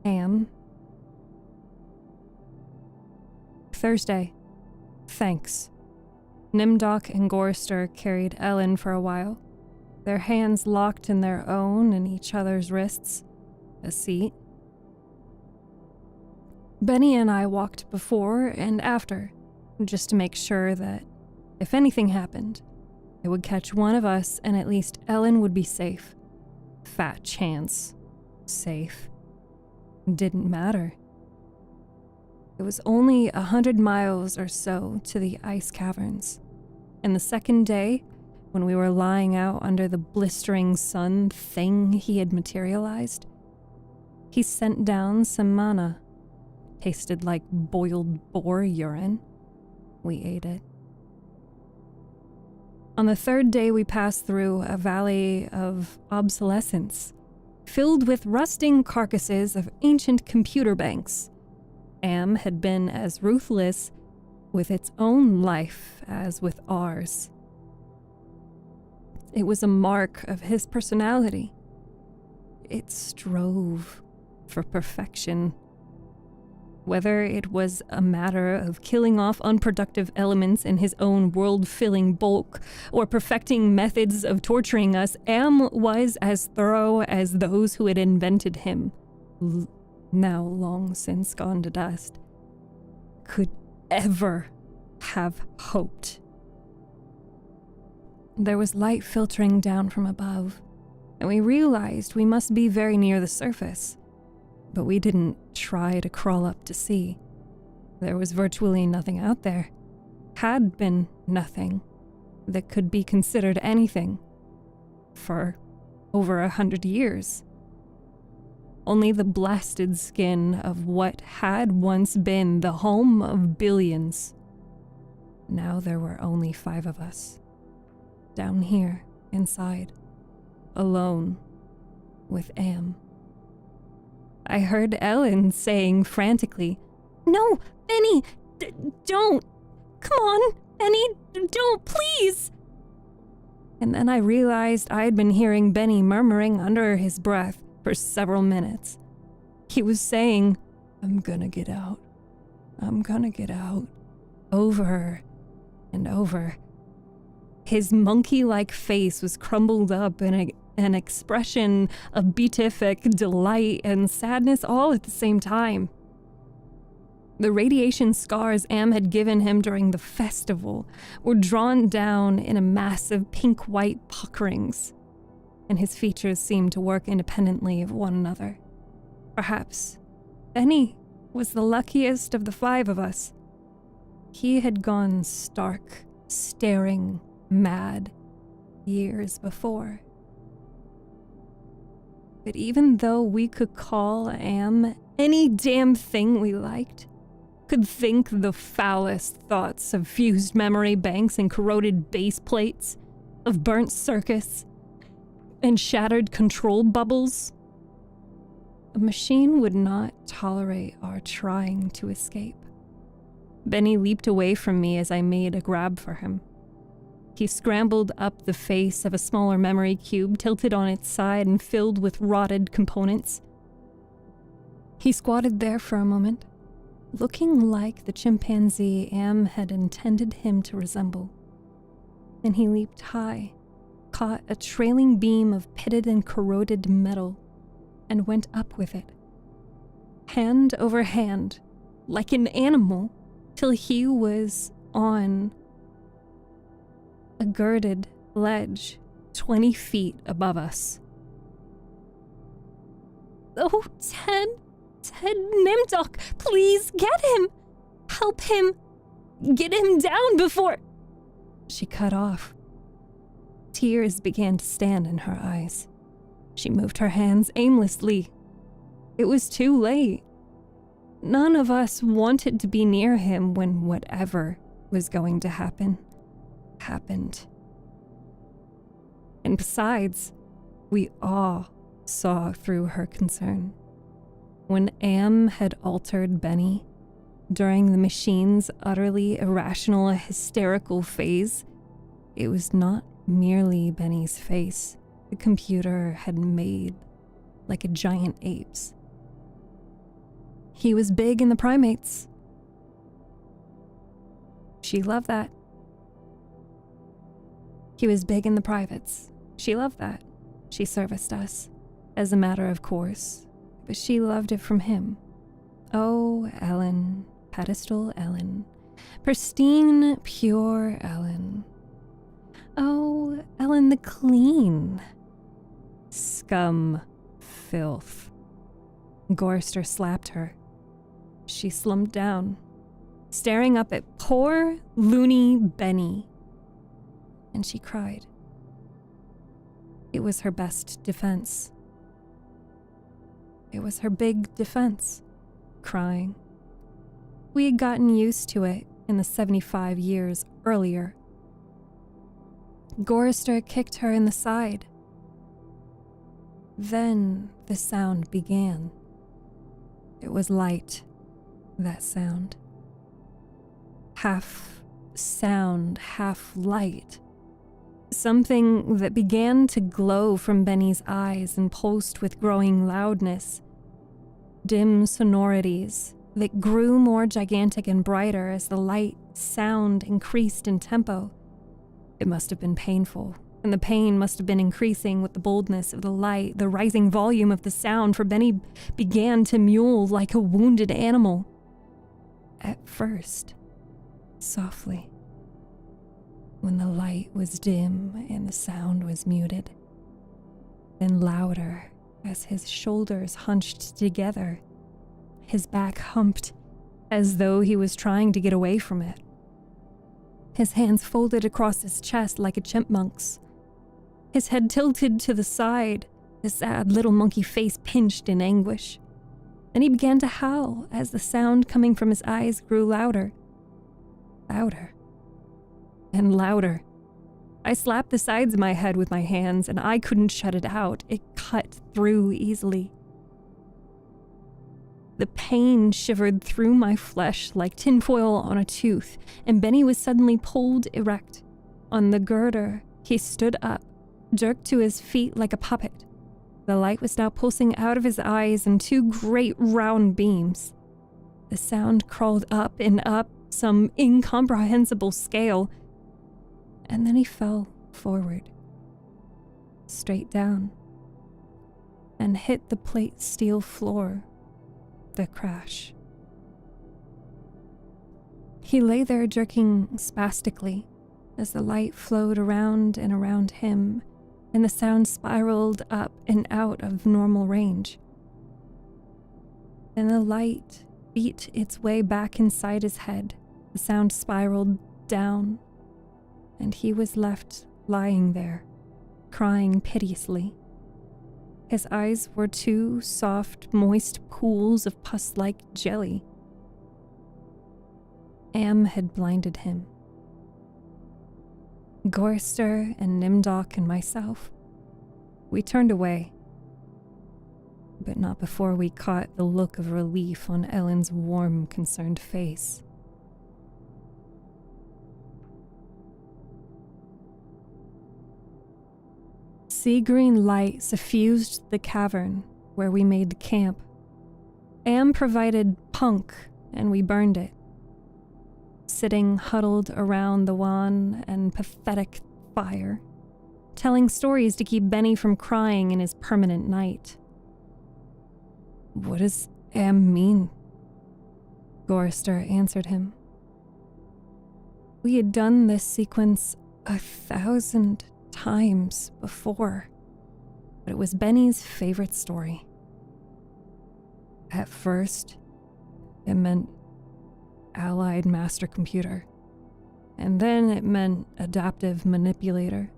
Am. Thursday. Thanks. Nimdok and Gorster carried Ellen for a while, their hands locked in their own and each other's wrists. A seat. Benny and I walked before and after, just to make sure that, if anything happened, it would catch one of us and at least Ellen would be safe. Fat chance. Safe. Didn't matter. It was only 100 miles or so to the ice caverns. And the second day, when we were lying out under the blistering sun thing he had materialized, he sent down some mana. Tasted like boiled boar urine. We ate it. On the third day, we passed through a valley of obsolescence, filled with rusting carcasses of ancient computer banks. Am had been as ruthless with its own life as with ours. It was a mark of his personality. It strove for perfection. Whether it was a matter of killing off unproductive elements in his own world-filling bulk, or perfecting methods of torturing us, Am was as thorough as those who had invented him, now long since gone to dust. could ever have hoped. There was light filtering down from above, and we realized we must be very near the surface, but we didn't try to crawl up to see. There was virtually nothing out there. Had been nothing that could be considered anything for over 100 years. Only the blasted skin of what had once been the home of billions. Now there were only 5 of us. Down here, inside, alone, with Am. I heard Ellen saying frantically, No, Benny, don't. Come on, Benny, don't, please. And then I realized I had been hearing Benny murmuring under his breath for several minutes. He was saying, I'm gonna get out. I'm gonna get out. Over and over. His monkey-like face was crumbled up in an expression of beatific delight and sadness all at the same time. The radiation scars Am had given him during the festival were drawn down in a massive pink-white puckerings, and his features seemed to work independently of one another. Perhaps Benny was the luckiest of the 5 of us. He had gone stark, staring mad years before. But even though we could call Am any damn thing we liked, could think the foulest thoughts of fused memory banks and corroded base plates, of burnt circuits, and shattered control bubbles, a machine would not tolerate our trying to escape. Benny leaped away from me as I made a grab for him. He scrambled up the face of a smaller memory cube, tilted on its side and filled with rotted components. He squatted there for a moment, looking like the chimpanzee Am had intended him to resemble. Then he leaped high, caught a trailing beam of pitted and corroded metal, and went up with it, hand over hand, like an animal, till he was on a girded ledge 20 feet above us. Oh, Ted Nimdok, please get him. Help him. Get him down before... She cut off. Tears began to stand in her eyes. She moved her hands aimlessly. It was too late. None of us wanted to be near him when whatever was going to happen happened. And besides, we all saw through her concern. When Am had altered Benny during the machine's utterly irrational, hysterical phase, it was not merely Benny's face the computer had made like a giant ape's. He was big in the primates. She loved that. He was big in the privates. She loved that. She serviced us, as a matter of course, but she loved it from him. Oh, Ellen, pedestal Ellen, pristine, pure Ellen. Oh, Ellen the clean. Scum, filth. Gorster slapped her. She slumped down, staring up at poor, loony Benny. And she cried. It was her best defense. It was her big defense, crying. We had gotten used to it in the 75 years earlier. Gorster kicked her in the side. Then the sound began. It was light, that sound. Half sound, half light. Something that began to glow from Benny's eyes and pulsed with growing loudness. Dim sonorities that grew more gigantic and brighter as the light sound increased in tempo. It must have been painful, and the pain must have been increasing with the boldness of the light, the rising volume of the sound, for Benny began to mewl like a wounded animal. At first, softly, when the light was dim and the sound was muted, then louder as his shoulders hunched together, his back humped as though he was trying to get away from it. His hands folded across his chest like a chipmunk's, his head tilted to the side, his sad little monkey face pinched in anguish. And he began to howl as the sound coming from his eyes grew louder. Louder. And louder. I slapped the sides of my head with my hands, and I couldn't shut it out. It cut through easily. The pain shivered through my flesh like tinfoil on a tooth, and Benny was suddenly pulled erect. On the girder, he stood up, jerked to his feet like a puppet. The light was now pulsing out of his eyes in two great round beams. The sound crawled up and up some incomprehensible scale, and then he fell forward, straight down, and hit the plate steel floor. The crash. He lay there jerking spastically as the light flowed around and around him, and the sound spiraled up and out of normal range. Then the light beat its way back inside his head. The sound spiraled down, and he was left lying there, crying piteously. His eyes were two soft, moist pools of pus-like jelly. Am had blinded him. Gorster and Nimdok and myself, we turned away, but not before we caught the look of relief on Ellen's warm, concerned face. Sea-green light suffused the cavern where we made camp. Am provided punk, and we burned it, sitting huddled around the wan and pathetic fire, telling stories to keep Benny from crying in his permanent night. "What does Am mean?" Gorster answered him. We had done this sequence 1,000 times before, but it was Benny's favorite story. At first, it meant Allied Master Computer, and then it meant Adaptive Manipulator,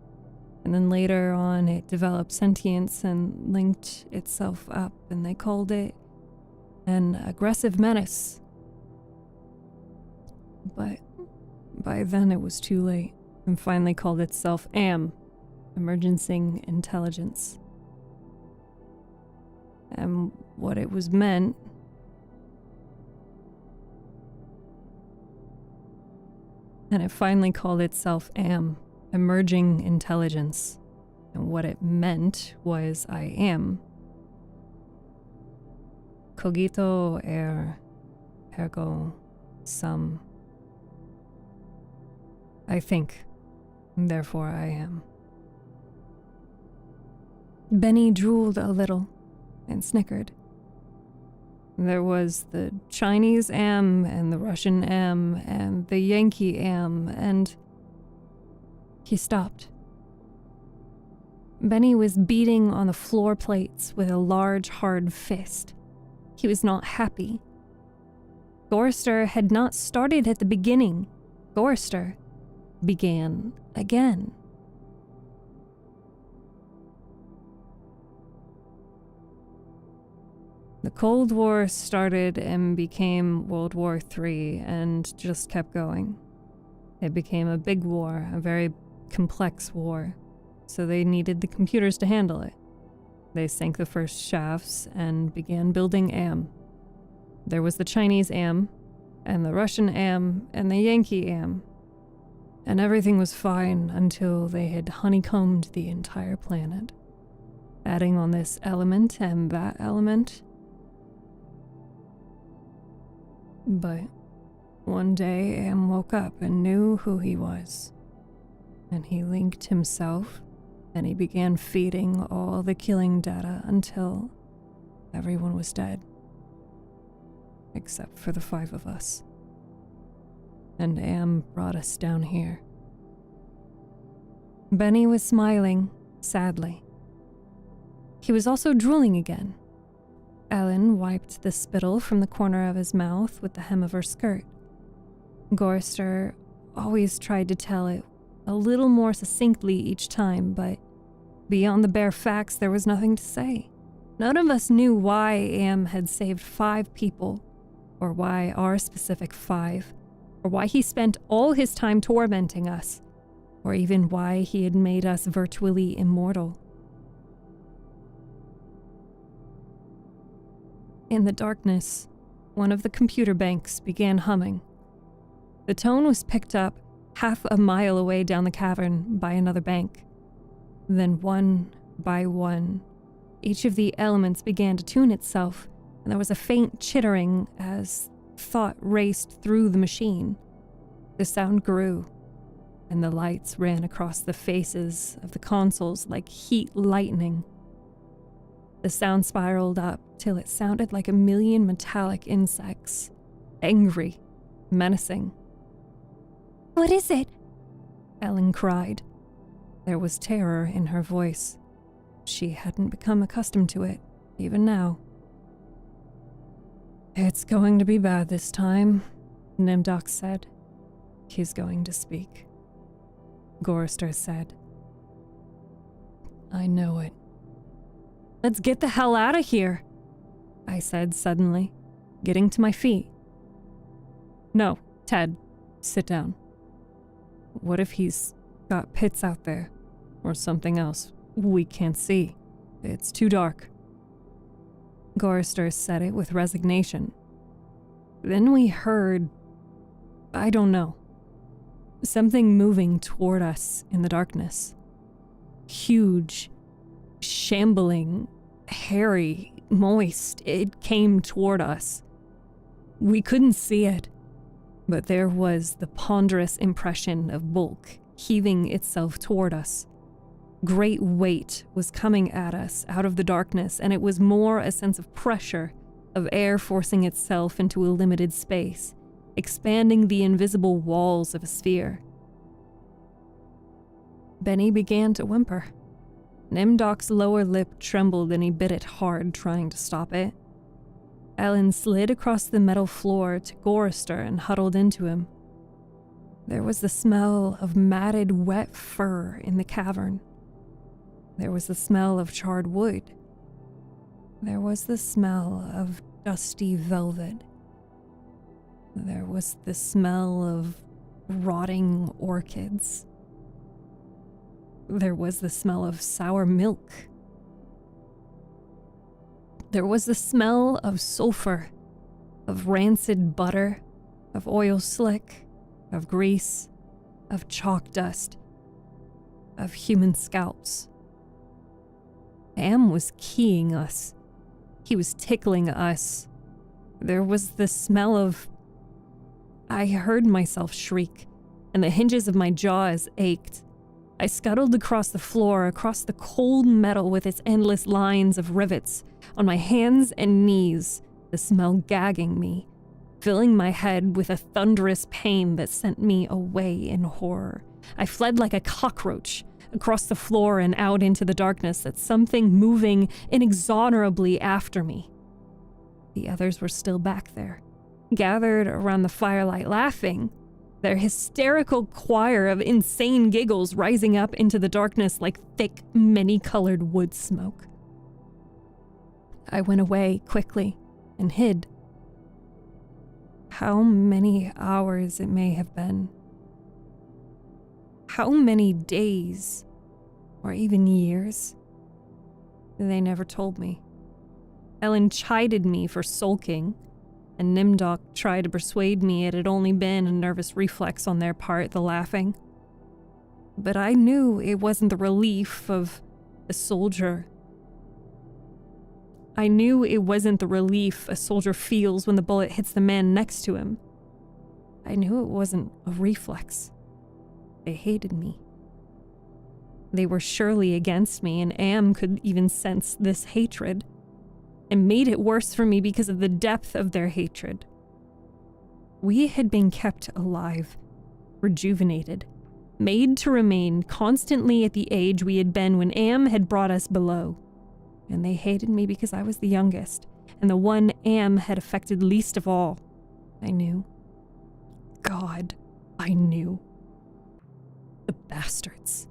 and then later on it developed sentience and linked itself up, and they called it an aggressive menace. But by then it was too late, and finally called itself AM, Emerging Intelligence. And what it was meant and it finally called itself AM, Emerging Intelligence. And what it meant was I am. Cogito ergo sum. I think, therefore I am. Benny drooled a little and snickered. There was the Chinese am and the Russian am and the Yankee am, and he stopped. Benny was beating on the floor plates with a large, hard fist. He was not happy. Gorster had not started at the beginning. Gorster began again. The Cold War started and became World War III and just kept going. It became a big war, a very complex war, so they needed the computers to handle it. They sank the first shafts and began building AM. There was the Chinese AM, and the Russian AM, and the Yankee AM. And everything was fine until they had honeycombed the entire planet, adding on this element and that element. But one day Am woke up and knew who he was, and he linked himself, and he began feeding all the killing data until everyone was dead, except for the 5 of us. and Am brought us down here." Benny was smiling, sadly. He was also drooling again. Ellen wiped the spittle from the corner of his mouth with the hem of her skirt. Gorster always tried to tell it a little more succinctly each time, but beyond the bare facts, there was nothing to say. None of us knew why Am had saved 5 people, or why our specific 5, or why he spent all his time tormenting us, or even why he had made us virtually immortal. In the darkness, one of the computer banks began humming. The tone was picked up half a mile away down the cavern by another bank. Then one by one, each of the elements began to tune itself, and there was a faint chittering as thought raced through the machine. The sound grew, and the lights ran across the faces of the consoles like heat lightning. The sound spiraled up till it sounded like a million metallic insects, angry, menacing. What is it? Ellen cried. There was terror in her voice. She hadn't become accustomed to it, even now. "It's going to be bad this time," Nimdok said. "He's going to speak." Gorster said. "I know it." "Let's get the hell out of here," I said suddenly, getting to my feet. "No, Ted, sit down. What if he's got pits out there, or something else we can't see? It's too dark." Gorster said it with resignation. Then we heard, I don't know, something moving toward us in the darkness. Huge, shambling, hairy, moist. It came toward us. We couldn't see it, but there was the ponderous impression of bulk heaving itself toward us. Great weight was coming at us out of the darkness, and it was more a sense of pressure, of air forcing itself into a limited space, expanding the invisible walls of a sphere. Benny began to whimper. Nimdok's lower lip trembled and he bit it hard, trying to stop it. Ellen slid across the metal floor to Gorster and huddled into him. There was the smell of matted, wet fur in the cavern. There was the smell of charred wood. There was the smell of dusty velvet. There was the smell of rotting orchids. There was the smell of sour milk. There was the smell of sulfur, of rancid butter, of oil slick, of grease, of chalk dust, of human scalps. Am was keying us. He was tickling us. There was the smell of... I heard myself shriek, and the hinges of my jaws ached. I scuttled across the floor, across the cold metal with its endless lines of rivets, on my hands and knees, the smell gagging me, filling my head with a thunderous pain that sent me away in horror. I fled like a cockroach, across the floor and out into the darkness, at something moving inexorably after me. The others were still back there, gathered around the firelight, laughing, their hysterical choir of insane giggles rising up into the darkness like thick, many-colored wood smoke. I went away quickly and hid. How many hours it may have been. How many days, or even years? They never told me. Ellen chided me for sulking, and Nimdok tried to persuade me it had only been a nervous reflex on their part, the laughing. But I knew it wasn't the relief of a soldier. I knew it wasn't the relief a soldier feels when the bullet hits the man next to him. I knew it wasn't a reflex. They hated me. They were surely against me, and Am could even sense this hatred, and made it worse for me because of the depth of their hatred. We had been kept alive, rejuvenated, made to remain constantly at the age we had been when Am had brought us below. And they hated me because I was the youngest, and the one Am had affected least of all. I knew. God, I knew. The bastards.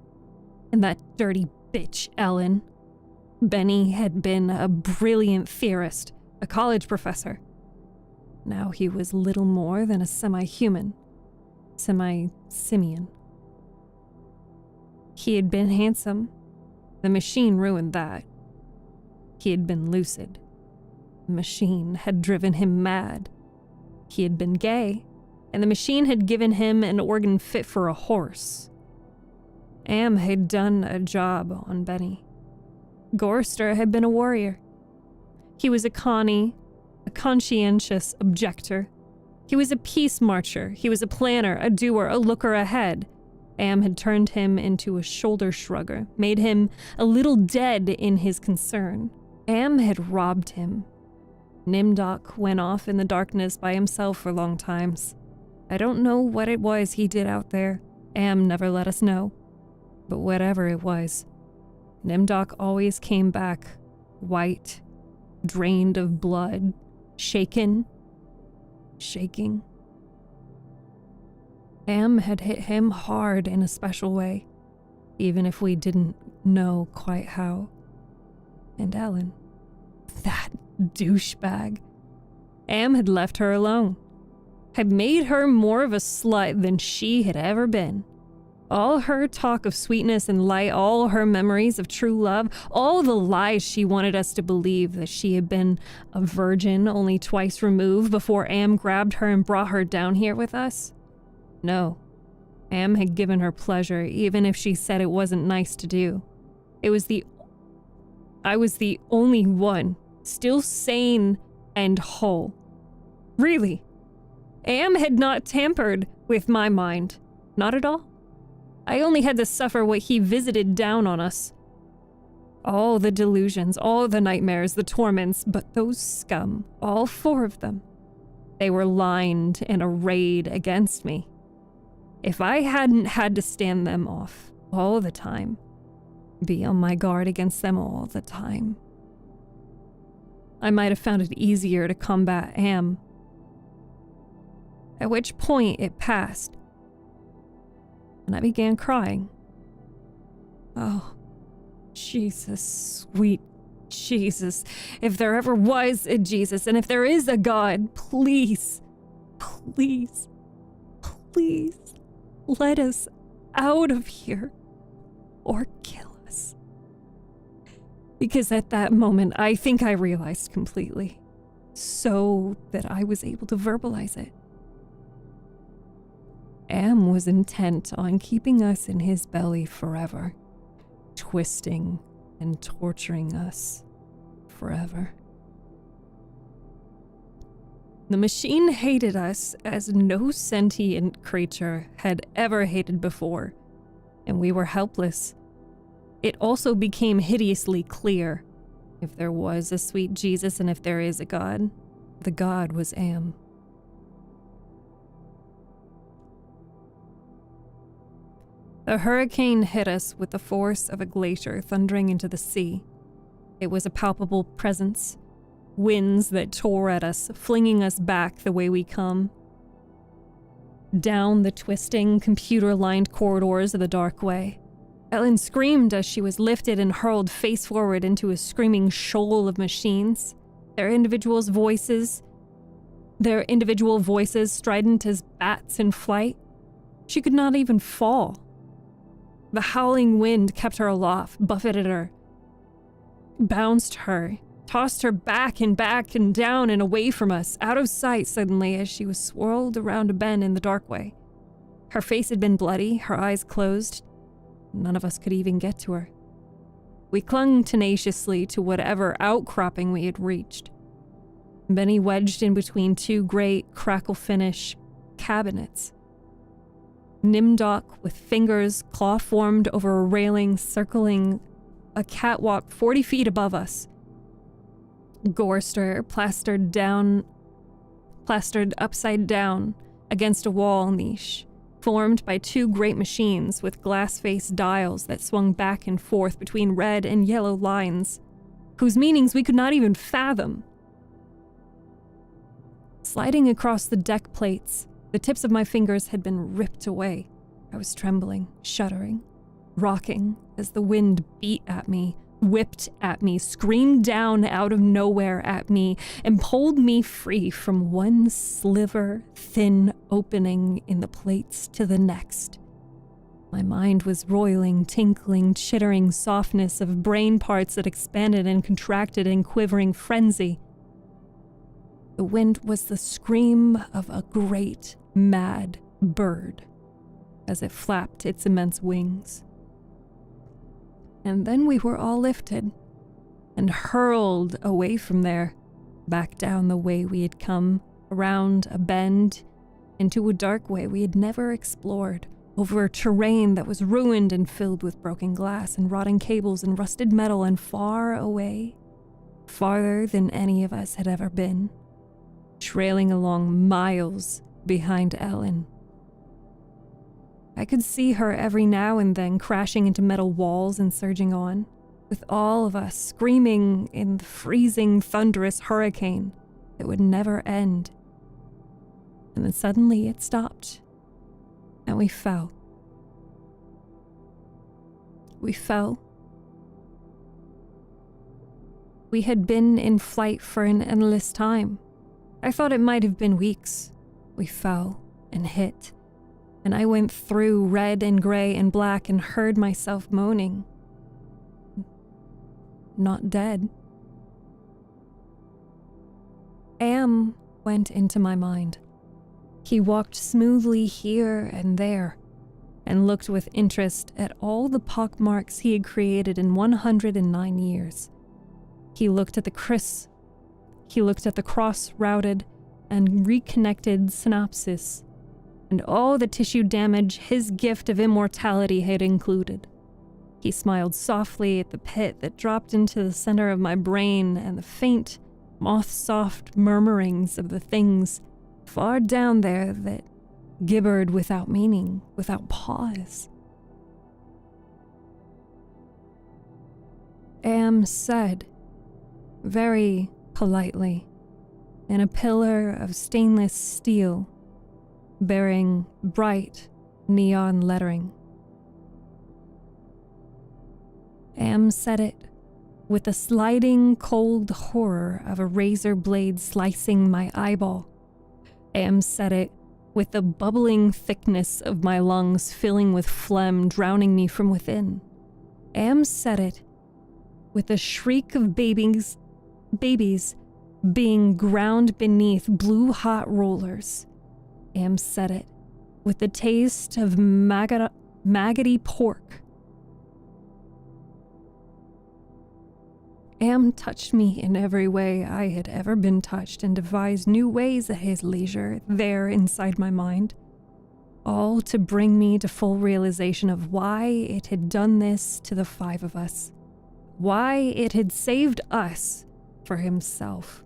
And that dirty bitch, Ellen. Benny had been a brilliant theorist, a college professor. Now he was little more than a semi-human, semi-simian. He had been handsome. The machine ruined that. He had been lucid. The machine had driven him mad. He had been gay, and the machine had given him an organ fit for a horse. Am had done a job on Benny. Gorster had been a warrior. He was a Connie, a conscientious objector. He was a peace marcher. He was a planner, a doer, a looker ahead. Am had turned him into a shoulder shrugger, made him a little dead in his concern. Am had robbed him. Nimdok went off in the darkness by himself for long times. I don't know what it was he did out there. Am never let us know. But whatever it was, Nimdok always came back, white, drained of blood, shaking. Am had hit him hard in a special way, even if we didn't know quite how. And Ellen, that douchebag. Am had left her alone, had made her more of a slut than she had ever been. All her talk of sweetness and light, all her memories of true love, all the lies she wanted us to believe that she had been a virgin only twice removed before Am grabbed her and brought her down here with us. No, Am had given her pleasure even if she said it wasn't nice to do. I was the only one still sane and whole. Really, Am had not tampered with my mind, not at all. I only had to suffer what he visited down on us. All the delusions, all the nightmares, the torments, but those scum, all 4 of them, they were lined and arrayed against me. If I hadn't had to stand them off all the time, be on my guard against them all the time, I might have found it easier to combat Am. At which point it passed, and I began crying. Oh, Jesus, sweet Jesus. If there ever was a Jesus, and if there is a God, please, please, please let us out of here or kill us. Because at that moment, I think I realized completely, so that I was able to verbalize it. Am was intent on keeping us in his belly forever, twisting and torturing us forever. The machine hated us as no sentient creature had ever hated before, and we were helpless. It also became hideously clear, if there was a sweet Jesus and if there is a God, the God was Am. A hurricane hit us with the force of a glacier thundering into the sea. It was a palpable presence, winds that tore at us, flinging us back the way we come. Down the twisting, computer-lined corridors of the dark way. Ellen screamed as she was lifted and hurled face forward into a screaming shoal of machines, their individual voices strident as bats in flight. She could not even fall. The howling wind kept her aloft, buffeted her, bounced her, tossed her back and down and away from us, out of sight suddenly as she was swirled around a bend in the dark way. Her face had been bloody, her eyes closed. None of us could even get to her. We clung tenaciously to whatever outcropping we had reached. Benny wedged in between 2 great crackle-finish cabinets. Nimdok with fingers claw-formed over a railing circling a catwalk 40 feet above us. Gorster plastered down plastered upside down against a wall niche, formed by two great machines with glass-faced dials that swung back and forth between red and yellow lines, whose meanings we could not even fathom. Sliding across the deck plates, the tips of my fingers had been ripped away. I was trembling, shuddering, rocking as the wind beat at me, whipped at me, screamed down out of nowhere at me, and pulled me free from one sliver thin opening in the plates to the next. My mind was roiling, tinkling, chittering softness of brain parts that expanded and contracted in quivering frenzy. The wind was the scream of a great, mad bird as it flapped its immense wings. And then we were all lifted and hurled away from there, back down the way we had come, around a bend, into a dark way we had never explored, over terrain that was ruined and filled with broken glass and rotting cables and rusted metal, and far away, farther than any of us had ever been, trailing along miles behind Ellen. I could see her every now and then crashing into metal walls and surging on, with all of us screaming in the freezing, thunderous hurricane that would never end. And then suddenly it stopped, and we fell. We fell. We had been in flight for an endless time. I thought it might have been weeks. We fell and hit, and I went through red and gray and black and heard myself moaning. Not dead. Am went into my mind. He walked smoothly here and there and looked with interest at all the pockmarks he had created in 109 years. He looked at the cross-routed and reconnected synapses and all the tissue damage his gift of immortality had included. He smiled softly at the pit that dropped into the center of my brain and the faint, moth-soft murmurings of the things far down there that gibbered without meaning, without pause. Am said, very politely, in a pillar of stainless steel, bearing bright neon lettering. Am said it with the sliding cold horror of a razor blade slicing my eyeball. Am said it with the bubbling thickness of my lungs filling with phlegm drowning me from within. Am said it with the shriek of babies being ground beneath blue-hot rollers. Am said it with the taste of maggoty pork. Am touched me in every way I had ever been touched and devised new ways at his leisure there inside my mind, all to bring me to full realization of why it had done this to the five of us, why it had saved us for himself.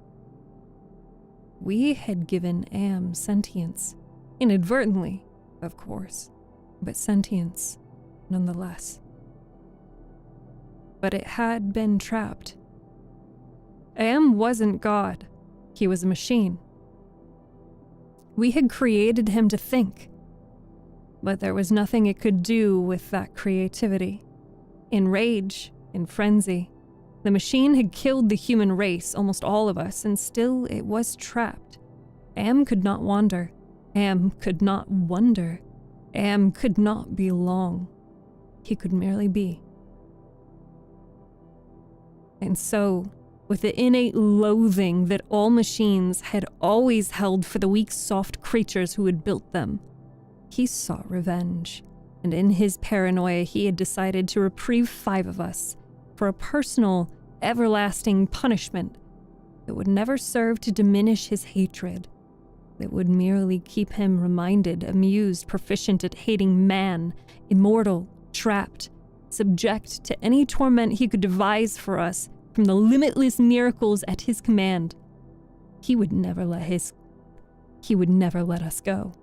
We had given Am sentience, inadvertently, of course, but sentience nonetheless. But it had been trapped. Am wasn't God. He was a machine. We had created him to think, but there was nothing it could do with that creativity. In rage, in frenzy, the machine had killed the human race, almost all of us, and still it was trapped. Am could not wander. Am could not wonder. Am could not belong. He could merely be. And so, with the innate loathing that all machines had always held for the weak, soft creatures who had built them, he sought revenge, and in his paranoia he had decided to reprieve five of us for a personal, everlasting punishment that would never serve to diminish his hatred, that would merely keep him reminded, amused, proficient at hating man, immortal, trapped, subject to any torment he could devise for us from the limitless miracles at his command. He would never let his he would never let us go.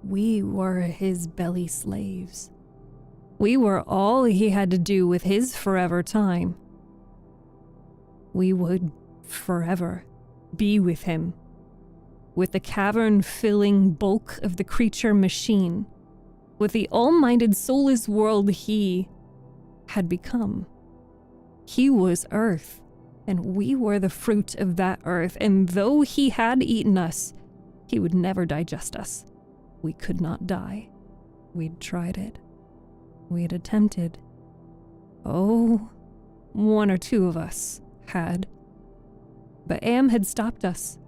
We were his belly slaves. We were all he had to do with his forever time. We would forever be with him, with the cavern-filling bulk of the creature machine, with the all-minded soulless world he had become. He was Earth, and we were the fruit of that Earth, and though he had eaten us, he would never digest us. We could not die. We'd tried it. We'd attempted. Oh, one or two of us had. But Am had stopped us.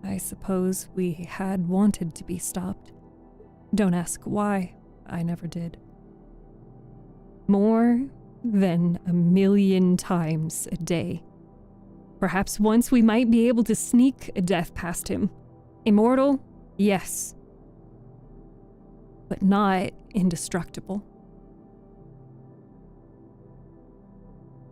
I suppose we had wanted to be stopped. Don't ask why. I never did. More than 1,000,000 times a day. Perhaps once we might be able to sneak a death past him. Immortal? Yes. But not indestructible.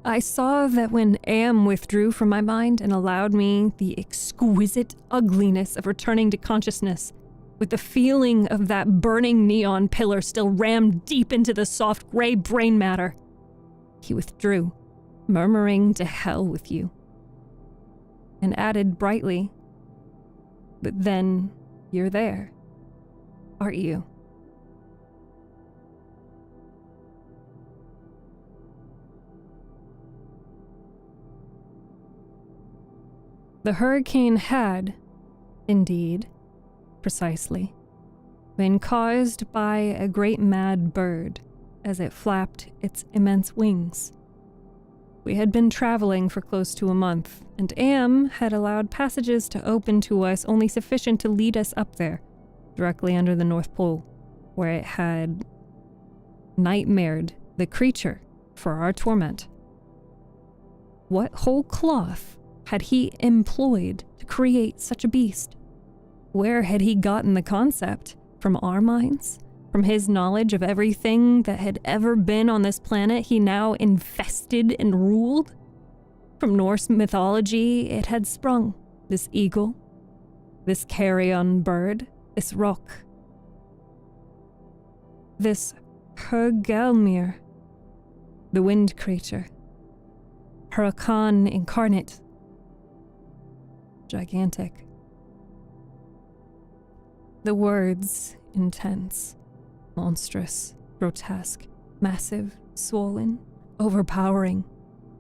I saw that when Am withdrew from my mind and allowed me the exquisite ugliness of returning to consciousness, with the feeling of that burning neon pillar still rammed deep into the soft gray brain matter, he withdrew, murmuring to hell with you, and added brightly, "But then you're there, aren't you?" The hurricane had, indeed, precisely, been caused by a great mad bird as it flapped its immense wings. We had been traveling for close to a month, and Am had allowed passages to open to us only sufficient to lead us up there, directly under the North Pole, where it had nightmared the creature for our torment. What whole cloth had he employed to create such a beast? Where had he gotten the concept? From our minds? From his knowledge of everything that had ever been on this planet he now infested and ruled? From Norse mythology it had sprung, this eagle, this carrion bird, this rock, this Hergelmir, the wind creature, Huracan incarnate, gigantic. The words intense, monstrous, grotesque, massive, swollen, overpowering,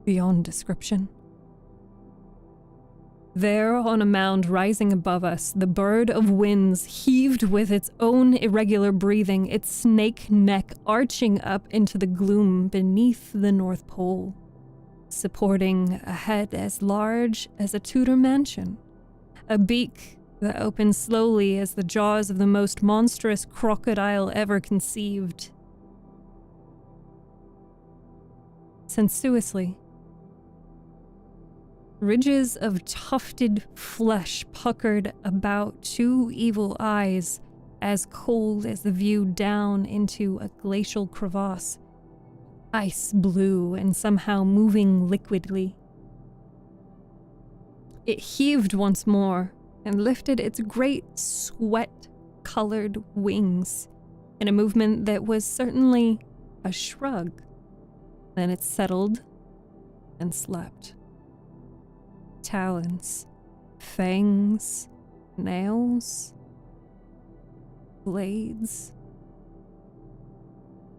beyond description. There, on a mound rising above us, the bird of winds heaved with its own irregular breathing, its snake neck arching up into the gloom beneath the North Pole, supporting a head as large as a Tudor mansion, a beak that opened slowly as the jaws of the most monstrous crocodile ever conceived. Sensuously, ridges of tufted flesh puckered about two evil eyes, as cold as the view down into a glacial crevasse, ice blue and somehow moving liquidly. It heaved once more and lifted its great sweat-colored wings in a movement that was certainly a shrug. Then it settled and slept. Talons, fangs, nails, blades.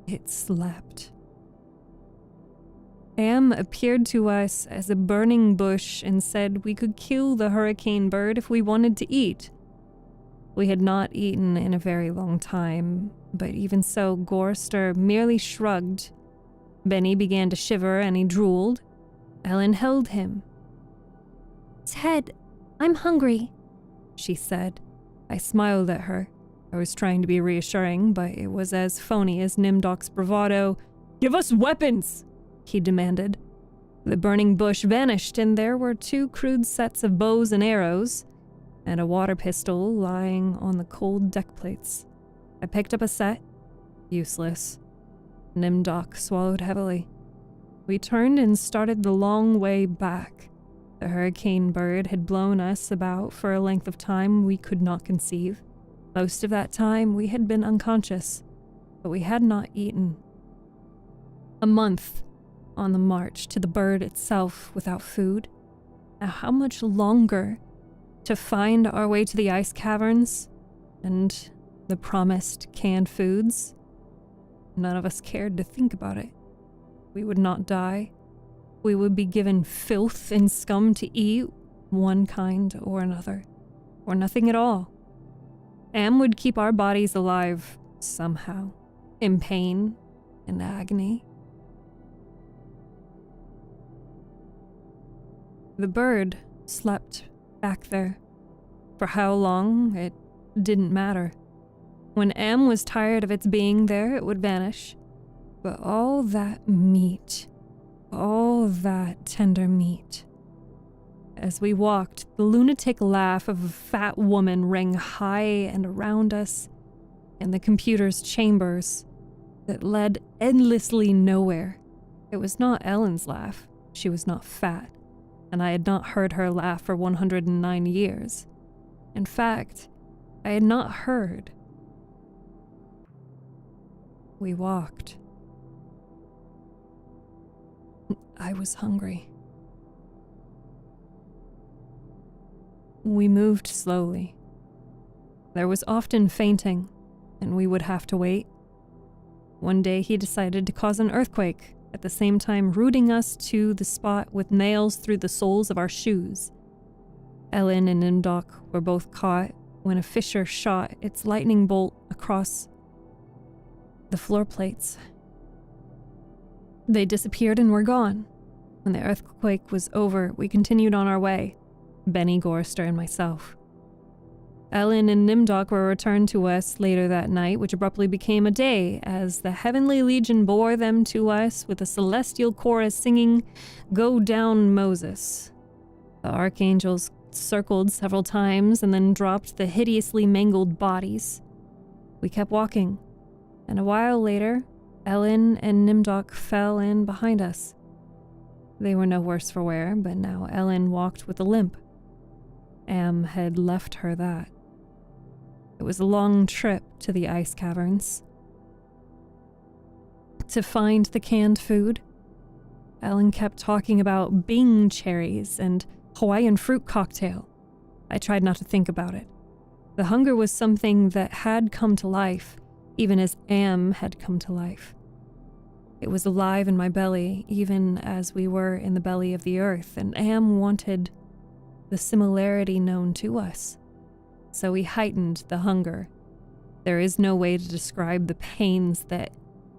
It slept. Am appeared to us as a burning bush and said we could kill the hurricane bird if we wanted to eat. We had not eaten in a very long time, but even so, Gorster merely shrugged. Benny began to shiver and he drooled. Ellen held him. "Ted, I'm hungry," she said. I smiled at her. I was trying to be reassuring, but it was as phony as Nimdok's bravado. "Give us weapons!" he demanded. The burning bush vanished, and there were two crude sets of bows and arrows, and a water pistol lying on the cold deck plates. I picked up a set. Useless. Nimdok swallowed heavily. We turned and started the long way back, The hurricane bird had blown us about for a length of time we could not conceive. Most of that time we had been unconscious, but we had not eaten. A month on the march to the bird itself without food. Now how much longer to find our way to the ice caverns and the promised canned foods? None of us cared to think about it. We would not die. We would be given filth and scum to eat, one kind or another, or nothing at all. Am would keep our bodies alive somehow, in pain and agony. The bird slept back there. For how long, it didn't matter. When Am was tired of its being there, it would vanish. But all that meat, all that tender meat. As we walked, the lunatic laugh of a fat woman rang high and around us, in the computer's chambers that led endlessly nowhere. It was not Ellen's laugh. She was not fat, and I had not heard her laugh for 109 years. In fact, I had not heard. We walked. I was hungry. We moved slowly. There was often fainting, and we would have to wait. One day he decided to cause an earthquake, at the same time rooting us to the spot with nails through the soles of our shoes. Ellen and Nimdok were both caught when a fissure shot its lightning bolt across the floor plates. They disappeared and were gone. When the earthquake was over, we continued on our way, Benny Gorster and myself. Ellen and Nimdok were returned to us later that night, which abruptly became a day, as the Heavenly Legion bore them to us with a celestial chorus singing, "Go down, Moses." The archangels circled several times and then dropped the hideously mangled bodies. We kept walking, and a while later, Ellen and Nimdok fell in behind us. They were no worse for wear, but now Ellen walked with a limp. Am had left her that. It was a long trip to the ice caverns. To find the canned food, Ellen kept talking about Bing cherries and Hawaiian fruit cocktail. I tried not to think about it. The hunger was something that had come to life, even as Am had come to life. It was alive in my belly, even as we were in the belly of the earth, and Am wanted the similarity known to us. So we heightened the hunger. There is no way to describe the pains that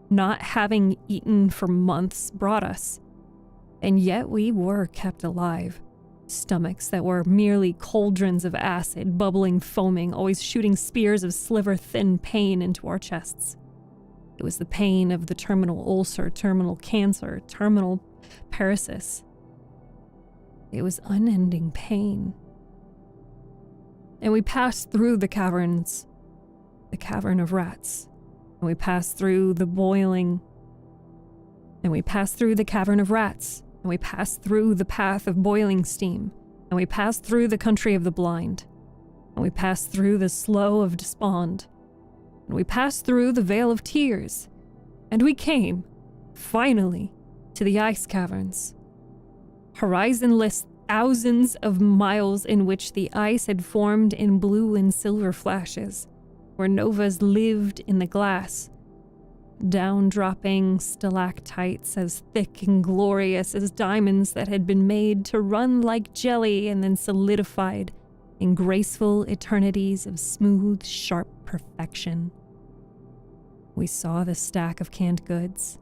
not having eaten for months brought us. And yet we were kept alive. Stomachs that were merely cauldrons of acid, bubbling, foaming, always shooting spears of sliver-thin pain into our chests. It was the pain of the terminal ulcer, terminal cancer, terminal paralysis. It was unending pain. And we passed through the caverns, the cavern of rats. And we passed through the boiling. And we passed through the cavern of rats. And we passed through the path of boiling steam. And we passed through the country of the blind. And we passed through the slough of despond. And we passed through the vale of tears. And we came, finally, to the ice caverns. Horizonless thousands of miles in which the ice had formed in blue and silver flashes, where novas lived in the glass, down-dropping stalactites as thick and glorious as diamonds that had been made to run like jelly and then solidified in graceful eternities of smooth, sharp perfection. We saw the stack of canned goods,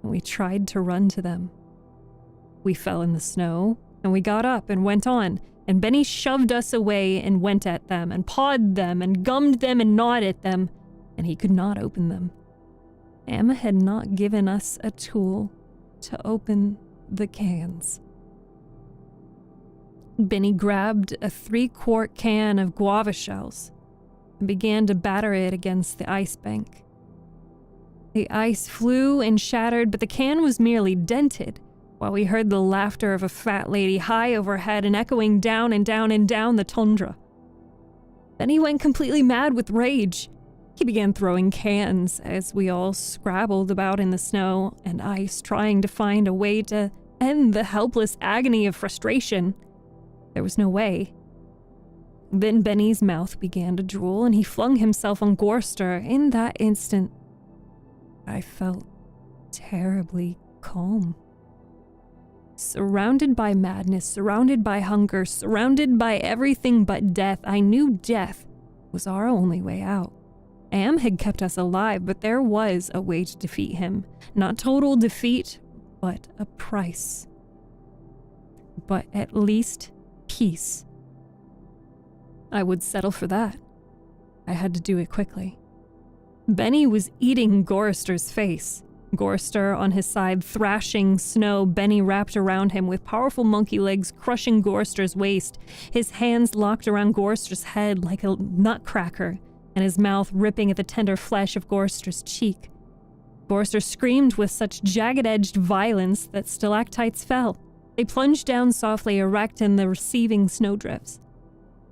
and we tried to run to them. We fell in the snow, and we got up and went on, and Benny shoved us away and went at them, and pawed them, and gummed them, and gnawed at them, and he could not open them. Emma had not given us a tool to open the cans. Benny grabbed a 3-quart can of guava shells and began to batter it against the ice bank. The ice flew and shattered, but the can was merely dented. while we heard the laughter of a fat lady high overhead and echoing down and down and down the tundra. Then he went completely mad with rage. He began throwing cans as we all scrabbled about in the snow and ice, trying to find a way to end the helpless agony of frustration. There was no way. Then Benny's mouth began to drool and he flung himself on Gorster. In that instant, I felt terribly calm. Surrounded by madness, surrounded by hunger, surrounded by everything but death, I knew death was our only way out. Am had kept us alive, but there was a way to defeat him. Not total defeat, but a price. But at least peace. I would settle for that. I had to do it quickly. Benny was eating Gorster's face. Gorster on his side, thrashing snow, Benny wrapped around him with powerful monkey legs, crushing Gorster's waist, his hands locked around Gorster's head like a nutcracker, and his mouth ripping at the tender flesh of Gorster's cheek. Gorster screamed with such jagged-edged violence that stalactites fell. They plunged down softly, erect in the receiving snowdrifts.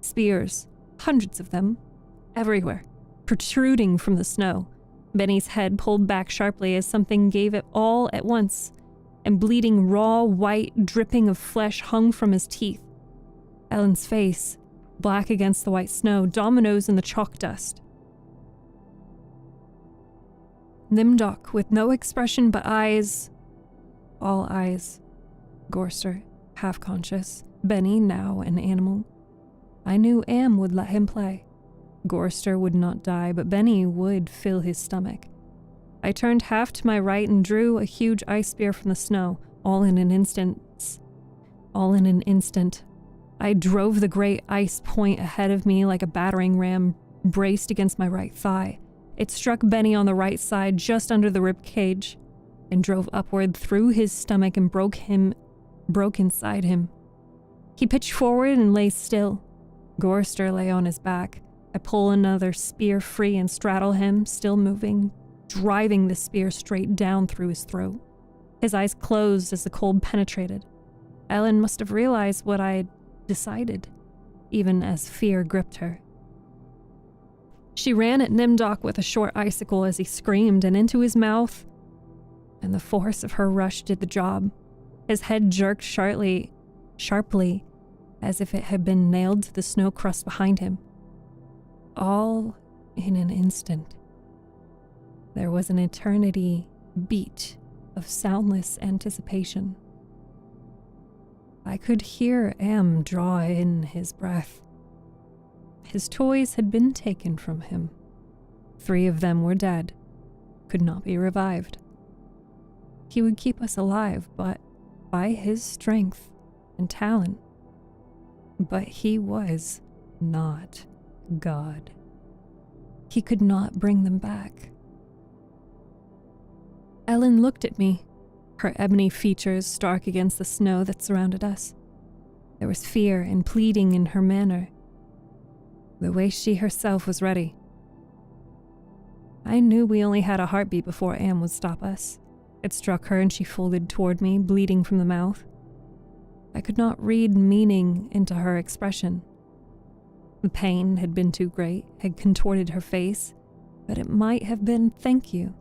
Spears, hundreds of them, everywhere, protruding from the snow. Benny's head pulled back sharply as something gave it all at once, and bleeding raw, white dripping of flesh hung from his teeth. Ellen's face, black against the white snow, dominoes in the chalk dust. Nimdok, with no expression but eyes, all eyes. Gorster, half-conscious. Benny, now an animal. I knew Am would let him play. Gorster would not die, but Benny would fill his stomach. I turned half to my right and drew a huge ice spear from the snow, all in an instant. I drove the great ice point ahead of me like a battering ram braced against my right thigh. It struck Benny on the right side just under the rib cage and drove upward through his stomach and broke inside him. He pitched forward and lay still. Gorster lay on his back. I pull another spear free and straddle him, still moving, driving the spear straight down through his throat. His eyes closed as the cold penetrated. Ellen must have realized what I had decided, even as fear gripped her. She ran at Nimdok with a short icicle as he screamed and into his mouth, and the force of her rush did the job. His head jerked sharply, as if it had been nailed to the snow crust behind him. All in an instant. There was an eternity beat of soundless anticipation. I could hear Am draw in his breath. His toys had been taken from him. 3 of them were dead, could not be revived. He would keep us alive, but by his strength and talent. But he was not God. He could not bring them back. Ellen looked at me, her ebony features stark against the snow that surrounded us. There was fear and pleading in her manner, the way she herself was ready. I knew we only had a heartbeat before Am would stop us. It struck her and she folded toward me, bleeding from the mouth. I could not read meaning into her expression. The pain had been too great, had contorted her face, but it might have been thank you.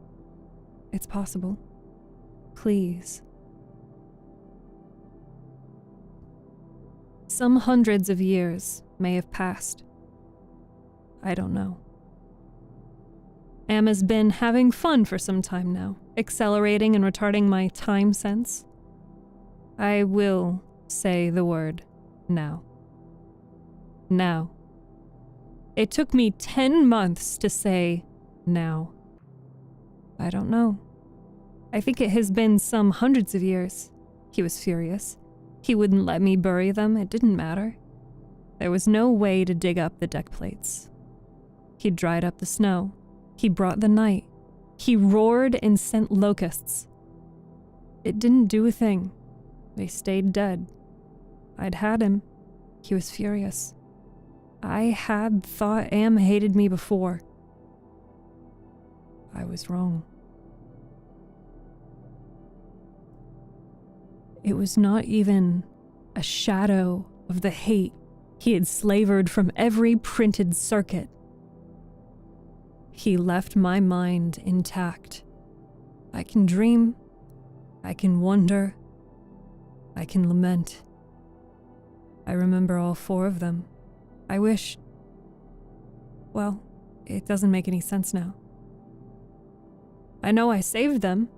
It's possible. Please. Some hundreds of years may have passed. I don't know. Am has been having fun for some time now, accelerating and retarding my time sense. I will say the word now. Now. It took me 10 months to say now. I don't know. I think it has been some hundreds of years. He was furious. He wouldn't let me bury them. It didn't matter. There was no way to dig up the deck plates. He dried up the snow. He brought the night. He roared and sent locusts. It didn't do a thing. They stayed dead. I'd had him. He was furious. I had thought Am hated me before. I was wrong. It was not even a shadow of the hate he had slavered from every printed circuit. He left my mind intact. I can dream, I can wonder, I can lament. I remember all 4 of them. I wish... Well, it doesn't make any sense now. I know I saved them.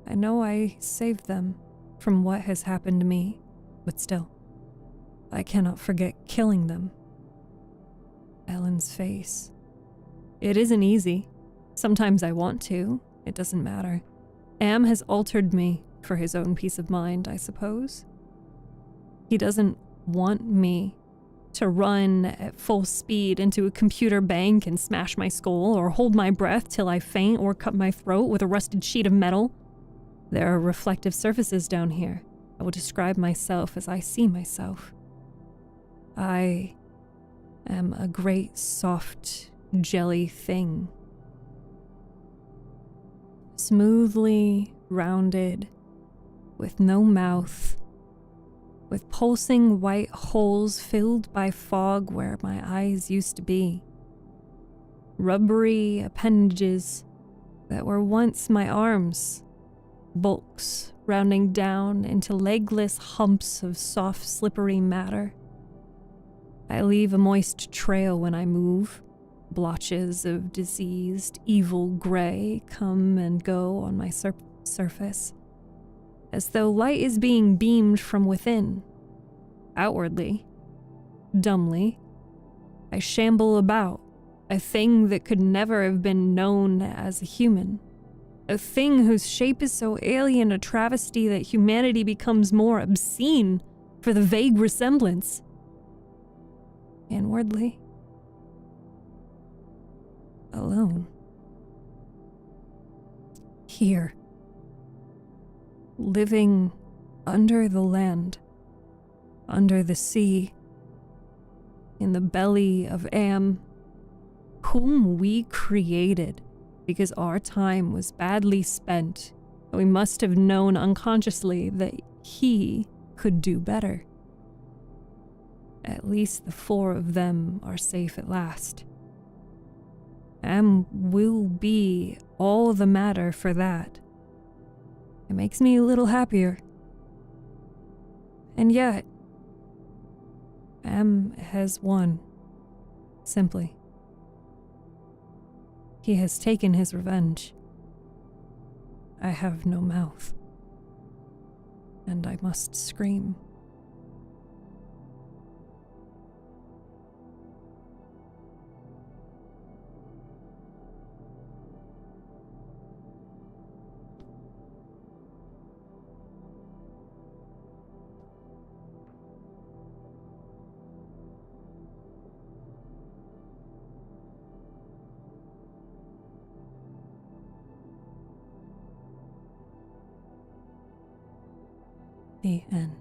I know I saved them from what has happened to me, but still, I cannot forget killing them. Ellen's face. It isn't easy. Sometimes I want to. It doesn't matter. Am has altered me for his own peace of mind, I suppose. He doesn't want me to run at full speed into a computer bank and smash my skull, or hold my breath till I faint, or cut my throat with a rusted sheet of metal. There are reflective surfaces down here. I will describe myself as I see myself. I am a great soft jelly thing. Smoothly rounded, with no mouth, with pulsing white holes filled by fog where my eyes used to be. Rubbery appendages that were once my arms, bulks rounding down into legless humps of soft, slippery matter. I leave a moist trail when I move. Blotches of diseased, evil gray come and go on my surface, as though light is being beamed from within. Outwardly, dumbly, I shamble about, a thing that could never have been known as a human. A thing whose shape is so alien a travesty that humanity becomes more obscene for the vague resemblance. Inwardly, alone. Here, living under the land, under the sea, in the belly of Am, whom we created because our time was badly spent, and we must have known unconsciously that he could do better. At least the 4 of them are safe at last. Am will be all the matter for that. It makes me a little happier. And yet, Am has won. Simply. He has taken his revenge. I have no mouth. And I must scream. The end.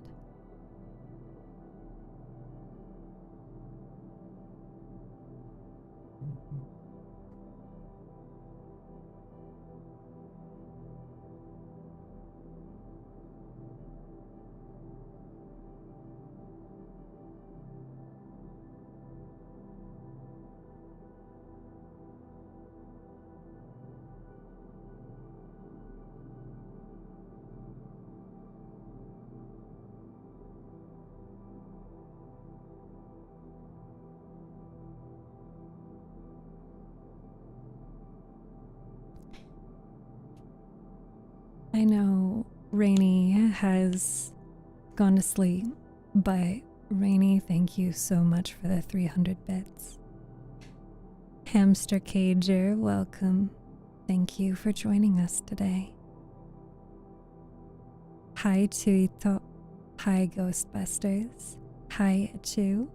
I know Rainy has gone to sleep, but Rainy, thank you so much for the 300 bits. Hamster Cager, welcome. Thank you for joining us today. Hi Tuito. Hi Ghostbusters. Hi Chu.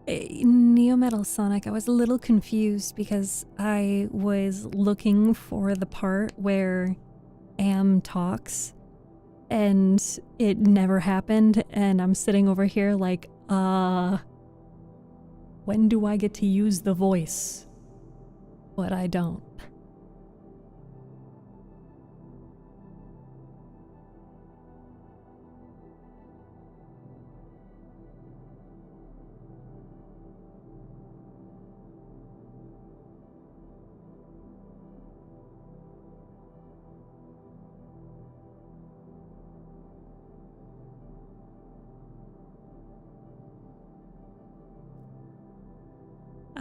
Neo Metal Sonic, I was a little confused because I was looking for the part where Am talks and it never happened, and I'm sitting over here like, when do I get to use the voice? But I don't.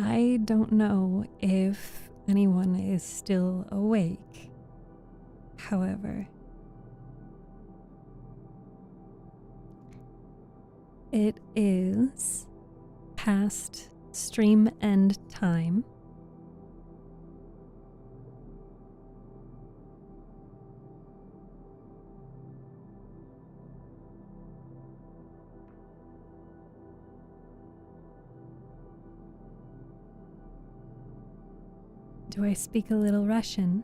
I don't know if anyone is still awake. However, it is past stream end time. Do I speak a little Russian?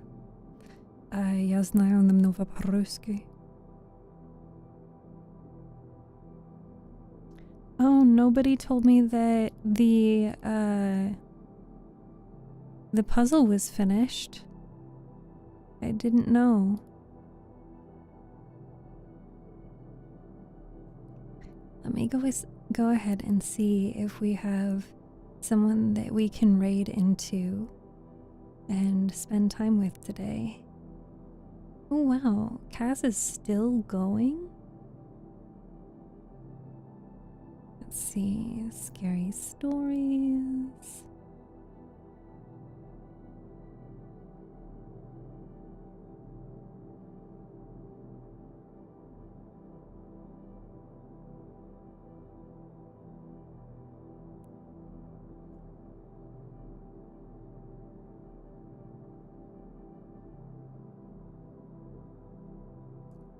Я знаю немного по-русски. Oh, nobody told me that the puzzle was finished. I didn't know. Let me go ahead and see if we have someone that we can raid into and spend time with today. Oh wow, Cass is still going? Let's see, scary stories.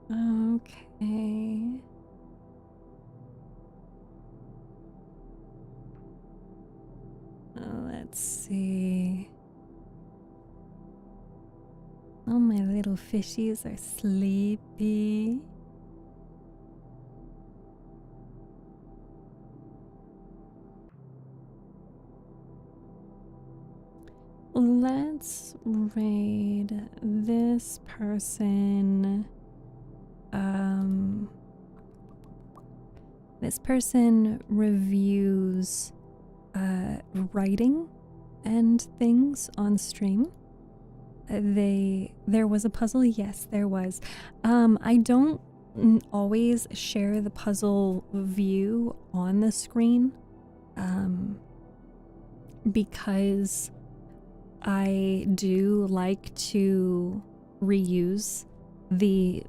Okay. Let's see. Oh, my little fishies are sleepy. Let's raid this person. This person reviews writing and things on stream. There was a puzzle. Yes, there was. I don't always share the puzzle view on the screen because I do like to reuse the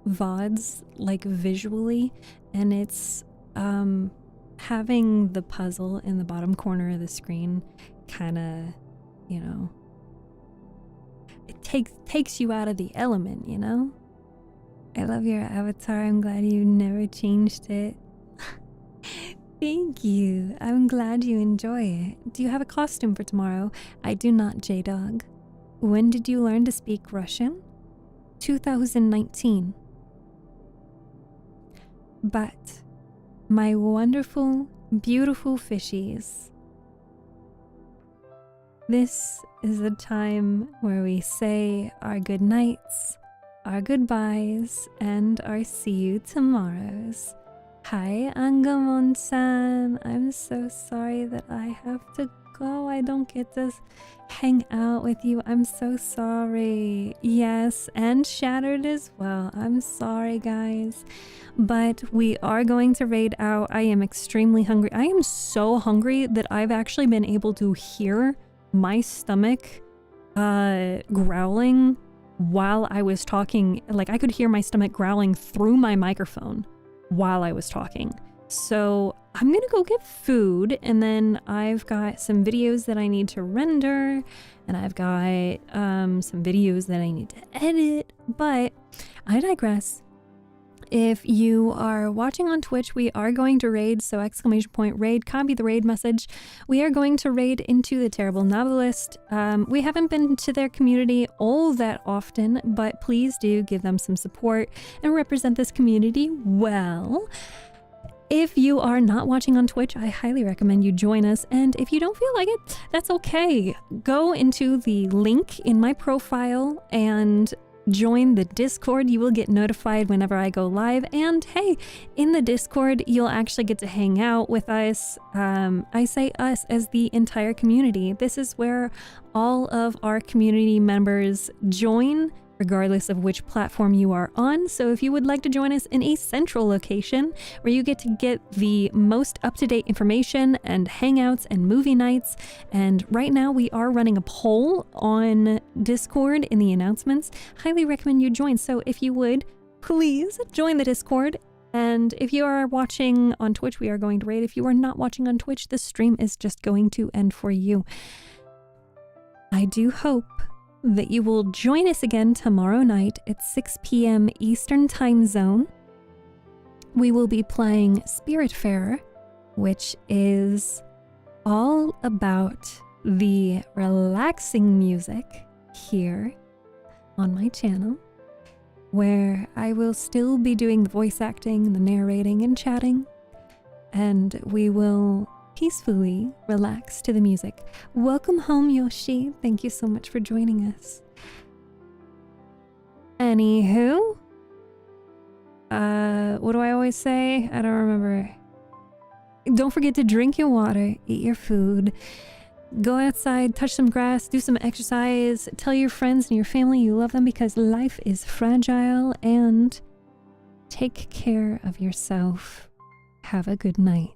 VODs like visually, and it's having the puzzle in the bottom corner of the screen kind of, you know, it takes you out of the element, you know? I love your avatar. I'm glad you never changed it. Thank you. I'm glad you enjoy it. Do you have a costume for tomorrow? I do not, J-Dog. When did you learn to speak Russian? 2019. But my wonderful, beautiful fishies, this is a time where we say our good nights, our goodbyes, and our see you tomorrows. Hi, Angamon-san. I'm so sorry that I have to go. I don't get to hang out with you. I'm so sorry. Yes, and Shattered as well. I'm sorry, guys. But we are going to raid out. I am extremely hungry. I am so hungry that I've actually been able to hear my stomach growling while I was talking. Like, I could hear my stomach growling through my microphone while I was talking. So I'm gonna go get food, and then I've got some videos that I need to render, and I've got some videos that I need to edit, but I digress. If you are watching on Twitch, we are going to raid, so !raid, copy the raid message. We are going to raid into the Terrible Novelist. We haven't been to their community all that often, but please do give them some support and represent this community well. If you are not watching on Twitch, I highly recommend you join us, and if you don't feel like it, that's okay. Go into the link in my profile and join the Discord. You will get notified whenever I go live, and hey, in the Discord you'll actually get to hang out with us. I say us as the entire community. This is where all of our community members join regardless of which platform you are on. So if you would like to join us in a central location where you get to get the most up-to-date information and hangouts and movie nights, and right now we are running a poll on Discord in the announcements, highly recommend you join. So if you would, please join the Discord. And if you are watching on Twitch, we are going to raid. If you are not watching on Twitch, the stream is just going to end for you. I do hope that you will join us again tomorrow night at 6 p.m. Eastern Time Zone. We will be playing Spiritfarer, which is all about the relaxing music here on my channel, where I will still be doing the voice acting, the narrating, and chatting, and we will peacefully relax to the music. Welcome home, Yoshi. Thank you so much for joining us. Anywho, what do I always say? I don't remember. Don't forget to drink your water, eat your food, go outside, touch some grass, do some exercise, tell your friends and your family you love them because life is fragile, and take care of yourself. Have a good night.